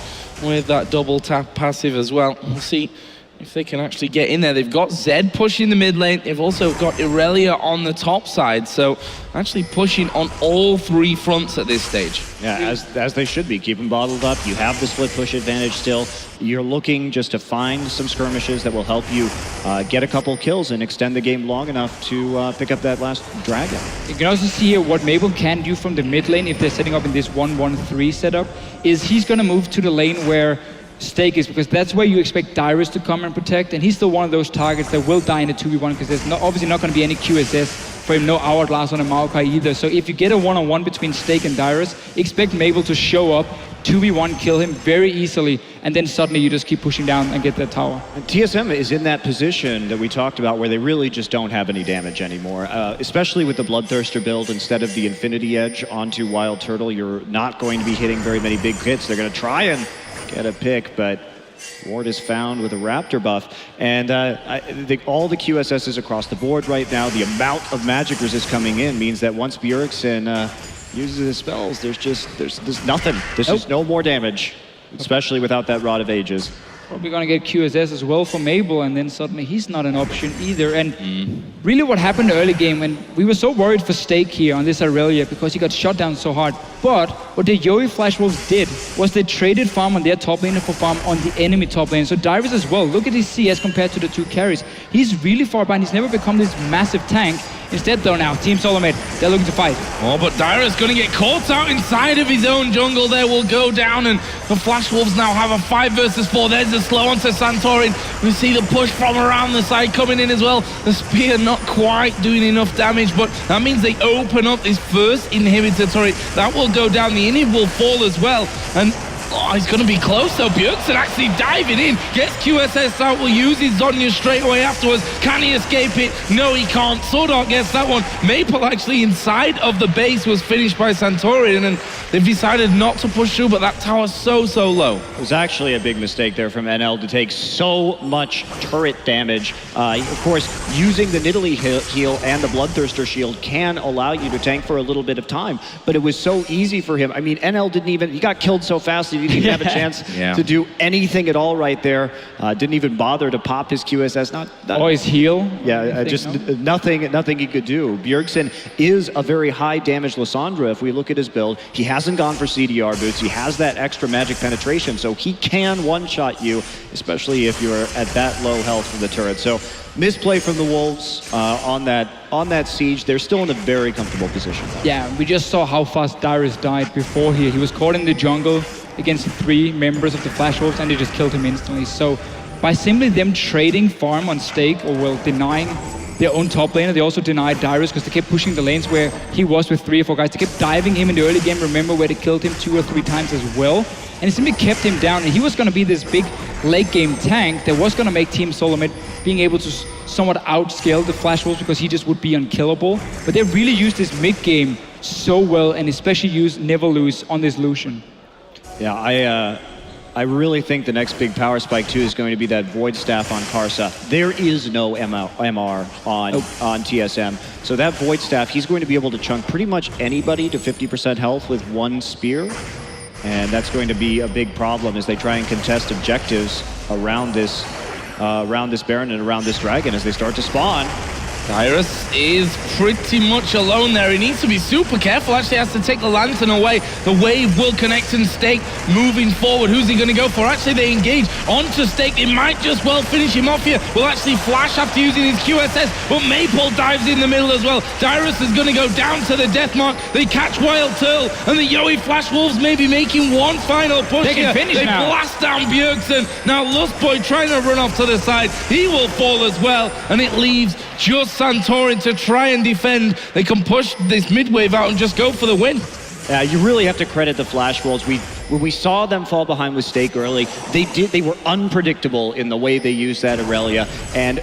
with that double tap passive as well. We'll see if they can actually get in there. They've got Zed pushing the mid lane. They've also got Irelia on the top side. So actually pushing on all 3 fronts at this stage. Yeah, as they should be. Keep them bottled up. You have the split push advantage still. You're looking just to find some skirmishes that will help you get a couple kills and extend the game long enough to pick up that last dragon. You can also see here what Maple can do from the mid lane if they're setting up in this 1-1-3 setup, is he's going to move to the lane where Stake is, because that's where you expect Dyrus to come and protect, and he's still one of those targets that will die in a 2v1 because there's obviously not going to be any QSS for him, no Hourglass on a Maokai either. So if you get a one-on-one between Stake and Dyrus, expect Mabel to show up, 2v1, kill him very easily, and then suddenly you just keep pushing down and get that tower. And TSM is in that position that we talked about where they really just don't have any damage anymore, especially with the Bloodthirster build. Instead of the Infinity Edge onto Wild Turtle, you're not going to be hitting very many big hits. They're going to try and get a pick, but Ward is found with a Raptor buff. And all the QSSs across the board right now, the amount of magic resist coming in means that once Bjergsen uses his spells, there's nothing. There's just no more damage, especially without that Rod of Ages. Probably going to get QSS as well for Mabel, and then suddenly he's not an option either. And really what happened early game, and we were so worried for Stake here on this Aurelia because he got shot down so hard. But what the Yowie Flash Wolves did was they traded farm on their top lane for farm on the enemy top lane. So Dyrus as well, look at his CS compared to the 2 carries. He's really far behind. He's never become this massive tank. Instead though now, Team SoloMid, they're looking to fight. Oh, but Dyrus going to get caught out inside of his own jungle there, will go down, and the Flash Wolves now have a 5 versus 4. There's the slow onto Santorin. We see the push from around the side coming in as well. The spear not quite doing enough damage, but that means they open up this first inhibitor turret. That will go down, the inhib will fall as well, and oh, he's going to be close though. Bjergsen actually diving in, gets QSS out, will use his Zonya straight away afterwards. Can he escape it? No, he can't. Swordart gets that one. Maple actually inside of the base was finished by Santorin, and they've decided not to push through, but that tower's so low. It was actually a big mistake there from NL to take so much turret damage. Of course, using the Nidalee heal and the Bloodthirster shield can allow you to tank for a little bit of time, but it was so easy for him. I mean, NL he got killed so fast he didn't even have a chance to do anything at all right there. Didn't even bother to pop his QSS. Or his heal. Yeah, nothing he could do. Bjergsen is a very high damage Lissandra. If we look at his build, he hasn't gone for CDR boots. He has that extra magic penetration, so he can one-shot you, especially if you're at that low health from the turret. So misplay from the Wolves on that siege. They're still in a very comfortable position. Yeah, we just saw how fast Dyrus died before here. He was caught in the jungle against 3 members of the Flash Wolves, and they just killed him instantly. So by simply them trading farm on Stake, or well, denying their own top laner, they also denied Dyrus because they kept pushing the lanes where he was with 3 or 4 guys. They kept diving him in the early game, remember, where they killed him 2 or 3 times as well. And it simply kept him down, and he was going to be this big late game tank that was going to make Team SoloMid being able to somewhat outscale the Flash Wolves because he just would be unkillable. But they really used this mid game so well, and especially used Never Lose on this Lucian. Yeah, I really think the next big power spike too is going to be that Void Staff on Karsa. There is no MR on TSM. So that Void Staff, he's going to be able to chunk pretty much anybody to 50% health with 1 spear. And that's going to be a big problem as they try and contest objectives around this Baron and around this Dragon as they start to spawn. Dyrus is pretty much alone there. He needs to be super careful. Actually has to take the lantern away. The wave will connect and Stake moving forward. Who's he going to go for? Actually, they engage onto Stake. It might just well finish him off here. Will actually flash after using his QSS, but Maple dives in the middle as well. Dyrus is going to go down to the death mark. They catch Wild Turtle, and the Yowie Flash Wolves may be making one final push. They can finish They now. blast down Bjergsen. Now Lustboy trying to run off to the side. He will fall as well, and it leaves just Santorin to try and defend. They can push this mid wave out and just go for the win. You really have to credit the Flash Wolves. when we saw them fall behind with Stake early, they were unpredictable in the way they used that Aurelia. And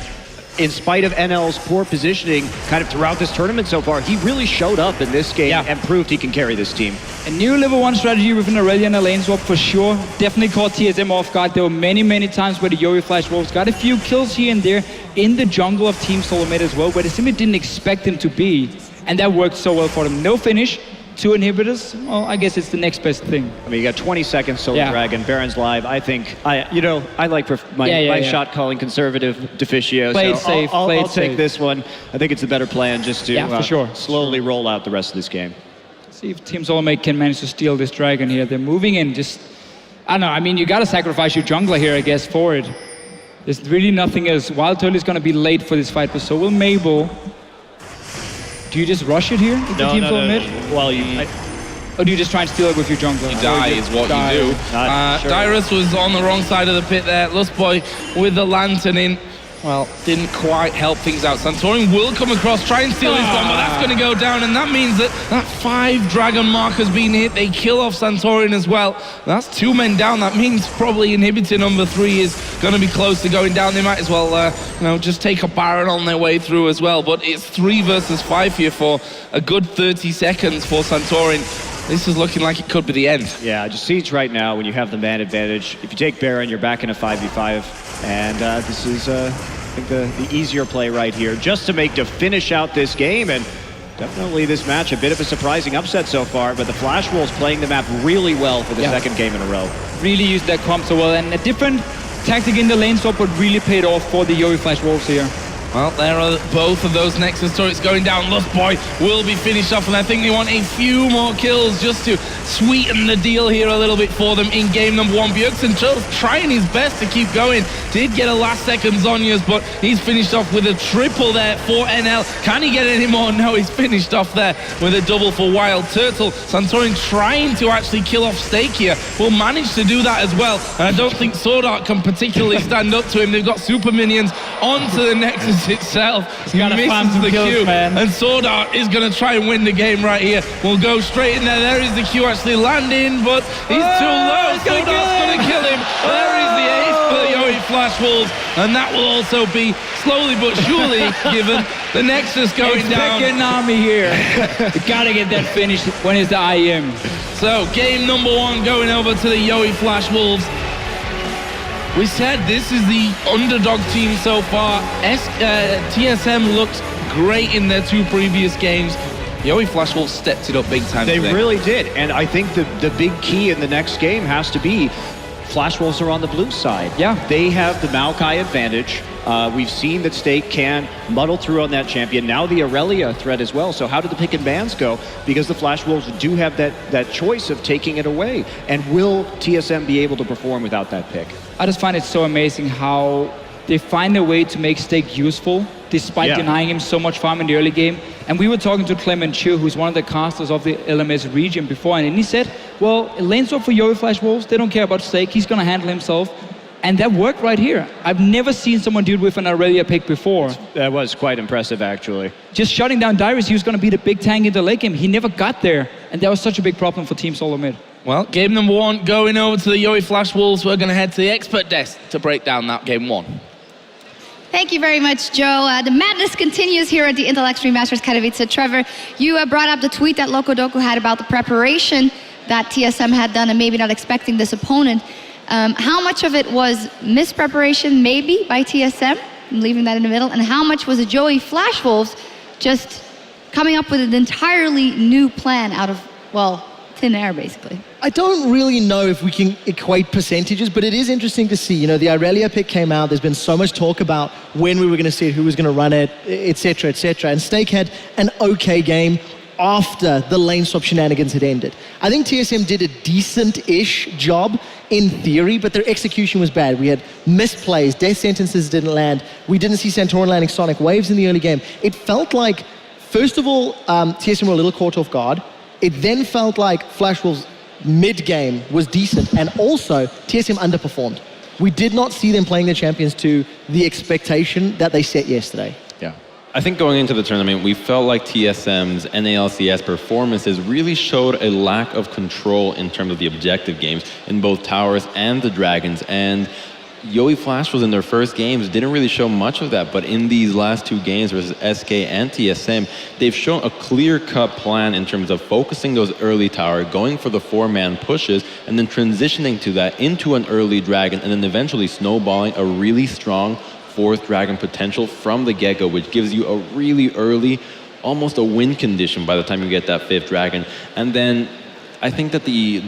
in spite of NL's poor positioning kind of throughout this tournament so far, he really showed up in this game and proved he can carry this team. A new level 1 strategy with an Aurelia and a lane swap for sure. Definitely caught TSM off guard. There were many times where the Yori Flash Wolves got a few kills here and there in the jungle of Team SoloMid as well, where they simply didn't expect them to be. And that worked so well for them. No finish, 2 inhibitors. Well, I guess it's the next best thing. I mean, you got 20 seconds, Solar Dragon, Baron's live. I think, I like my shot calling conservative Deficio. Played so safe, I'll take this one. I think it's a better plan just to for sure. slowly roll out the rest of this game. See if Team SoloMid can manage to steal this dragon here. They're moving in just, I don't know, I mean, you gotta sacrifice your jungler here, I guess, for it. There's really nothing else. Wild Turtle is gonna be late for this fight, but so will Mabel. Do you just rush it here? No. Well, or do you just try and steal it with your jungler? You die is what you do. Dyrus was on the wrong side of the pit there. Lustboy with the lantern in. Well, didn't quite help things out. Santorin will come across, try and steal this one, but that's going to go down, and that means that 5 dragon markers being hit. They kill off Santorin as well. That's 2 men down. That means probably inhibitor number 3 is going to be close to going down. They might as well, just take a Baron on their way through as well. But it's 3 versus 5 here for a good 30 seconds for Santorin. This is looking like it could be the end. Yeah, just Siege right now, when you have the man advantage, if you take Baron, you're back in a 5v5. And this is, I think, the easier play right here, just to finish out this game. And definitely this match, a bit of a surprising upset so far, but the Flash Wolves playing the map really well for the second game in a row. Really used that comp so well, and a different tactic in the lane swap would really paid off for the Yori Flash Wolves here. Well, there are both of those Nexus turrets going down. Lustboy will be finished off, and I think they want a few more kills just to sweeten the deal here a little bit for them in game number 1. Bjergsen trying his best to keep going. Did get a last-second Zhonya's, but he's finished off with a triple there for NL. Can he get any more? No, he's finished off there with a double for Wild Turtle. Santorin trying to actually kill off Stake here. Will manage to do that as well. And I don't think Sword Art can particularly stand up to him. They've got super minions onto the Nexus itself. He misses the Q, and Sword Art is going to try and win the game right here. We'll go straight in there. There is the Q actually landing, but he's too low. Sword Art's going to kill him. There is the ace for the Yori Flash Wolves, and that will also be slowly but surely given the Nexus going down. It's an army here. You gotta get that finished. When is the IEM? So game number 1 going over to the Yori Flash Wolves. We said this is the underdog team so far. TSM looked great in their 2 previous games. Yori Flash Wolves stepped it up big time They today. really did, and I think the big key in the next game has to be Flash Wolves are on the blue side. Yeah. They have the Maokai advantage. We've seen that Stake can muddle through on that champion. Now the Aurelia threat as well. So how do the pick and bans go? Because the Flash Wolves do have that choice of taking it away. And will TSM be able to perform without that pick? I just find it so amazing how they find a way to make Stake useful despite denying him so much farm in the early game. And we were talking to Clement Chu, who's one of the casters of the LMS region before, and he said, well, lane swap for Yori Flash Wolves, they don't care about Stake, he's gonna handle himself. And that worked right here. I've never seen someone do it with an Aurelia pick before. That was quite impressive, actually. Just shutting down Dyrus, he was gonna be the big tank in the late game. He never got there, and that was such a big problem for Team SoloMid. Well, game number 1 going over to the Yori Flash Wolves. We're going to head to the expert desk to break down that game 1. Thank you very much, Joe. The madness continues here at the Intel Extreme Masters Katowice. Trevor, you brought up the tweet that Lokodoku had about the preparation that TSM had done and maybe not expecting this opponent. How much of it was mispreparation, maybe, by TSM? I'm leaving that in the middle. And how much was the Joey Flash Wolves just coming up with an entirely new plan out of, well, thin air, basically? I don't really know if we can equate percentages, but it is interesting to see. You know, the Aurelia pick came out. There's been so much talk about when we were going to see it, who was going to run it, etc., etc. And Stake had an okay game after the lane swap shenanigans had ended. I think TSM did a decent-ish job in theory, but their execution was bad. We had missed plays, death sentences didn't land. We didn't see Santorin landing sonic waves in the early game. It felt like, first of all, TSM were a little caught off guard. It then felt like Flash Wolves mid-game was decent, and also TSM underperformed. We did not see them playing their champions to the expectation that they set yesterday. Yeah. I think going into the tournament, we felt like TSM's NALCS performances really showed a lack of control in terms of the objective games in both Towers and the Dragons. And Yowie Flash was in their first games, didn't really show much of that, but in these last two games versus SK and TSM, they've shown a clear-cut plan in terms of focusing those early tower, going for the 4-man pushes, and then transitioning to that into an early Dragon, and then eventually snowballing a really strong 4th Dragon potential from the get-go, which gives you a really early, almost a win condition by the time you get that 5th Dragon. And then I think that the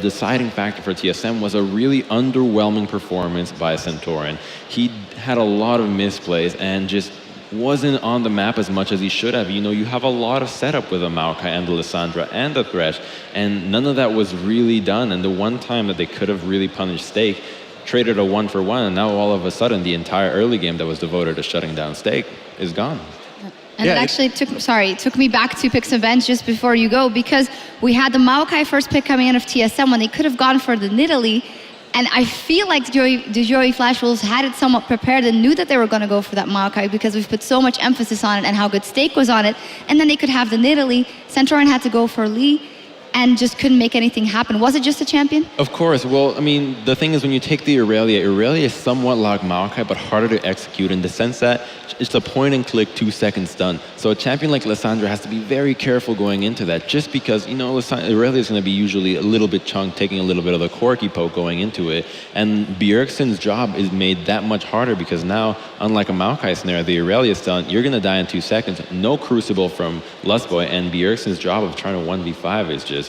deciding factor for TSM was a really underwhelming performance by Centaurian. He had a lot of misplays and just wasn't on the map as much as he should have. You know, you have a lot of setup with the Maokai and the Lissandra and the Thresh, and none of that was really done. And the one time that they could have really punished Stake, traded a 1-for-1, and now all of a sudden the entire early game that was devoted to shutting down Stake is gone. And it actually took me back to pick some bench just before you go, because we had the Maokai first pick coming in of TSM when they could have gone for the Nidalee. And I feel like the Yowie Flash Wolves had it somewhat prepared and knew that they were going to go for that Maokai because we've put so much emphasis on it and how good Stake was on it. And then they could have the Nidalee. Centaurian had to go for Lee and just couldn't make anything happen. Was it just a champion? Of course. Well, I mean, the thing is when you take the Irelia is somewhat like Maokai, but harder to execute in the sense that it's a point-and-click 2-second stun. So a champion like Lissandra has to be very careful going into that, just because, you know, Irelia is going to be usually a little bit chunked, taking a little bit of the Corky poke going into it. And Bjergsen's job is made that much harder because now, unlike a Maokai snare, the Irelia stun, you're going to die in 2 seconds. No Crucible from Lustboy, and Bjergsen's job of trying to 1v5 is just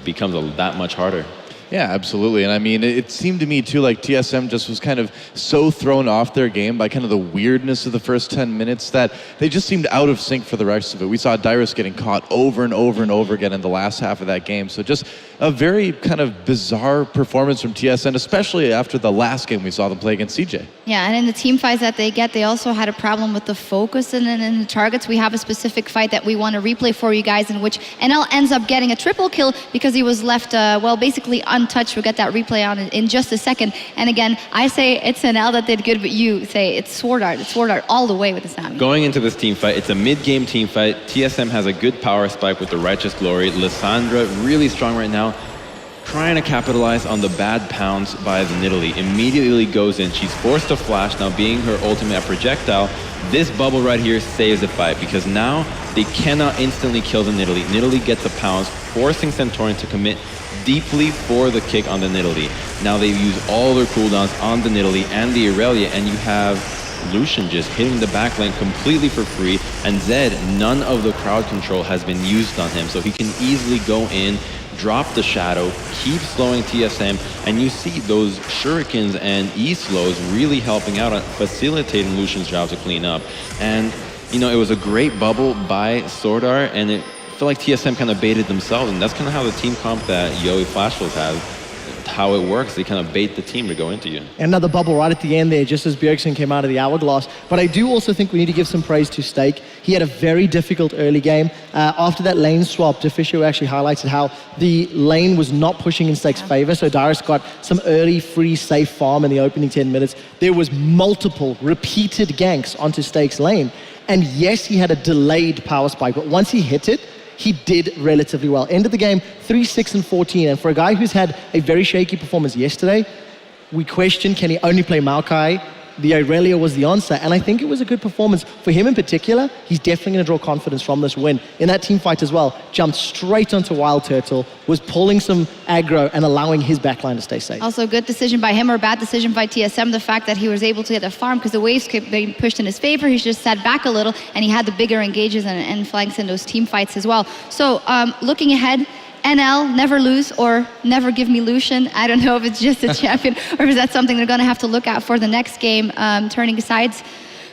becomes that much harder. Yeah, absolutely. And I mean, it seemed to me too like TSM just was kind of so thrown off their game by kind of the weirdness of the first 10 minutes that they just seemed out of sync for the rest of it. We saw Dyrus getting caught over and over and over again in the last half of that game. So just a very kind of bizarre performance from TSM, especially after the last game we saw them play against CJ. Yeah, and in the team fights that they get, they also had a problem with the focus and in the targets. We have a specific fight that we want to replay for you guys in which NL ends up getting a triple kill because he was left, well, basically untouched. We'll get that replay on in just a second. And again, I say it's NL that did good, but you say it's Sword Art. It's Sword Art all the way with the Sami. Going into this team fight, it's a mid-game team fight. TSM has a good power spike with the Righteous Glory. Lissandra really strong right now, trying to capitalize on the bad pounce by the Nidalee. Immediately goes in. She's forced to flash. Now being her ultimate projectile, this bubble right here saves the fight because now they cannot instantly kill the Nidalee. Nidalee gets a pounce, forcing Centaurian to commit deeply for the kick on the Nidalee. Now they've used all their cooldowns on the Nidalee and the Irelia, and you have Lucian just hitting the back lane completely for free, and Zed, none of the crowd control has been used on him, so he can easily go in, drop the shadow, keep slowing TSM, and you see those shurikens and E-slows really helping out, facilitating Lucian's job to clean up. And, you know, it was a great bubble by Swordart, and it felt like TSM kind of baited themselves, and that's kind of how the team comp that Yowie Flash Wolves have, how it works. They kind of bait the team to go into you. Another bubble right at the end there, just as Bjergsen came out of the hourglass. But I do also think we need to give some praise to Stake. He had a very difficult early game. After that lane swap, Deficio actually highlighted how the lane was not pushing in Stake's favor, so Dyrus got some early free safe farm in the opening 10 minutes. There was multiple repeated ganks onto Stake's lane. And yes, he had a delayed power spike, but once he hit it, he did relatively well. End of the game, 3-6 and 14. And for a guy who's had a very shaky performance yesterday, we question, can he only play Maokai? The Irelia was the answer. And I think it was a good performance. For him in particular, he's definitely going to draw confidence from this win. In that team fight as well, jumped straight onto Wild Turtle, was pulling some aggro and allowing his backline to stay safe. Also, good decision by him or bad decision by TSM, the fact that he was able to get a farm because the waves kept being pushed in his favor. He just sat back a little and he had the bigger engages and flanks in those team fights as well. So looking ahead, NL, never lose or never give me Lucian. I don't know if it's just a champion or is that something they're going to have to look at for the next game, turning sides.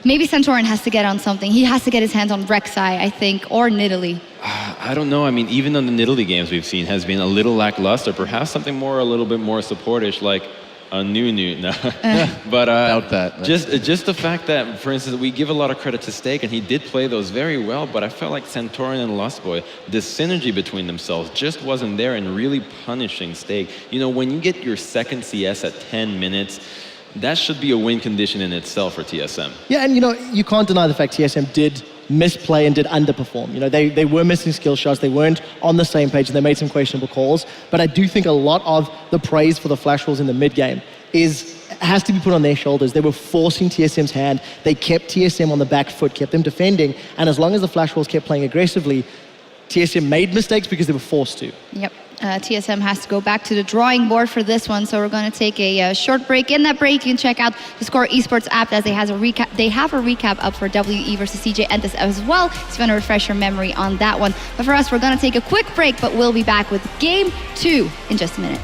Maybe Centaurian has to get on something. He has to get his hands on Rek'Sai, I think, or Nidalee. I don't know. I mean, even on the Nidalee games we've seen has been a little lackluster. Perhaps something more, a little bit more supportish, like a new. No. But doubt that. Just the fact that, for instance, we give a lot of credit to Stake, and he did play those very well, but I felt like Centaurian and Lustboy, the synergy between themselves just wasn't there and really punishing Stake. You know, when you get your second CS at 10 minutes, that should be a win condition in itself for TSM. Yeah, and you know, you can't deny the fact TSM did misplay and did underperform. You know, they were missing skill shots, they weren't on the same page, and they made some questionable calls. But I do think a lot of the praise for the Flash Wolves in the mid game has to be put on their shoulders. They were forcing TSM's hand. They kept TSM on the back foot, kept them defending, and as long as the Flash Wolves kept playing aggressively, TSM made mistakes because they were forced to. Yep. TSM has to go back to the drawing board for this one, so we're going to take a short break. In that break, you can check out the Score Esports app as they have a recap up for WE versus CJ Entis as well, so if you want to refresh your memory on that one. But for us, we're going to take a quick break, but we'll be back with Game 2 in just a minute.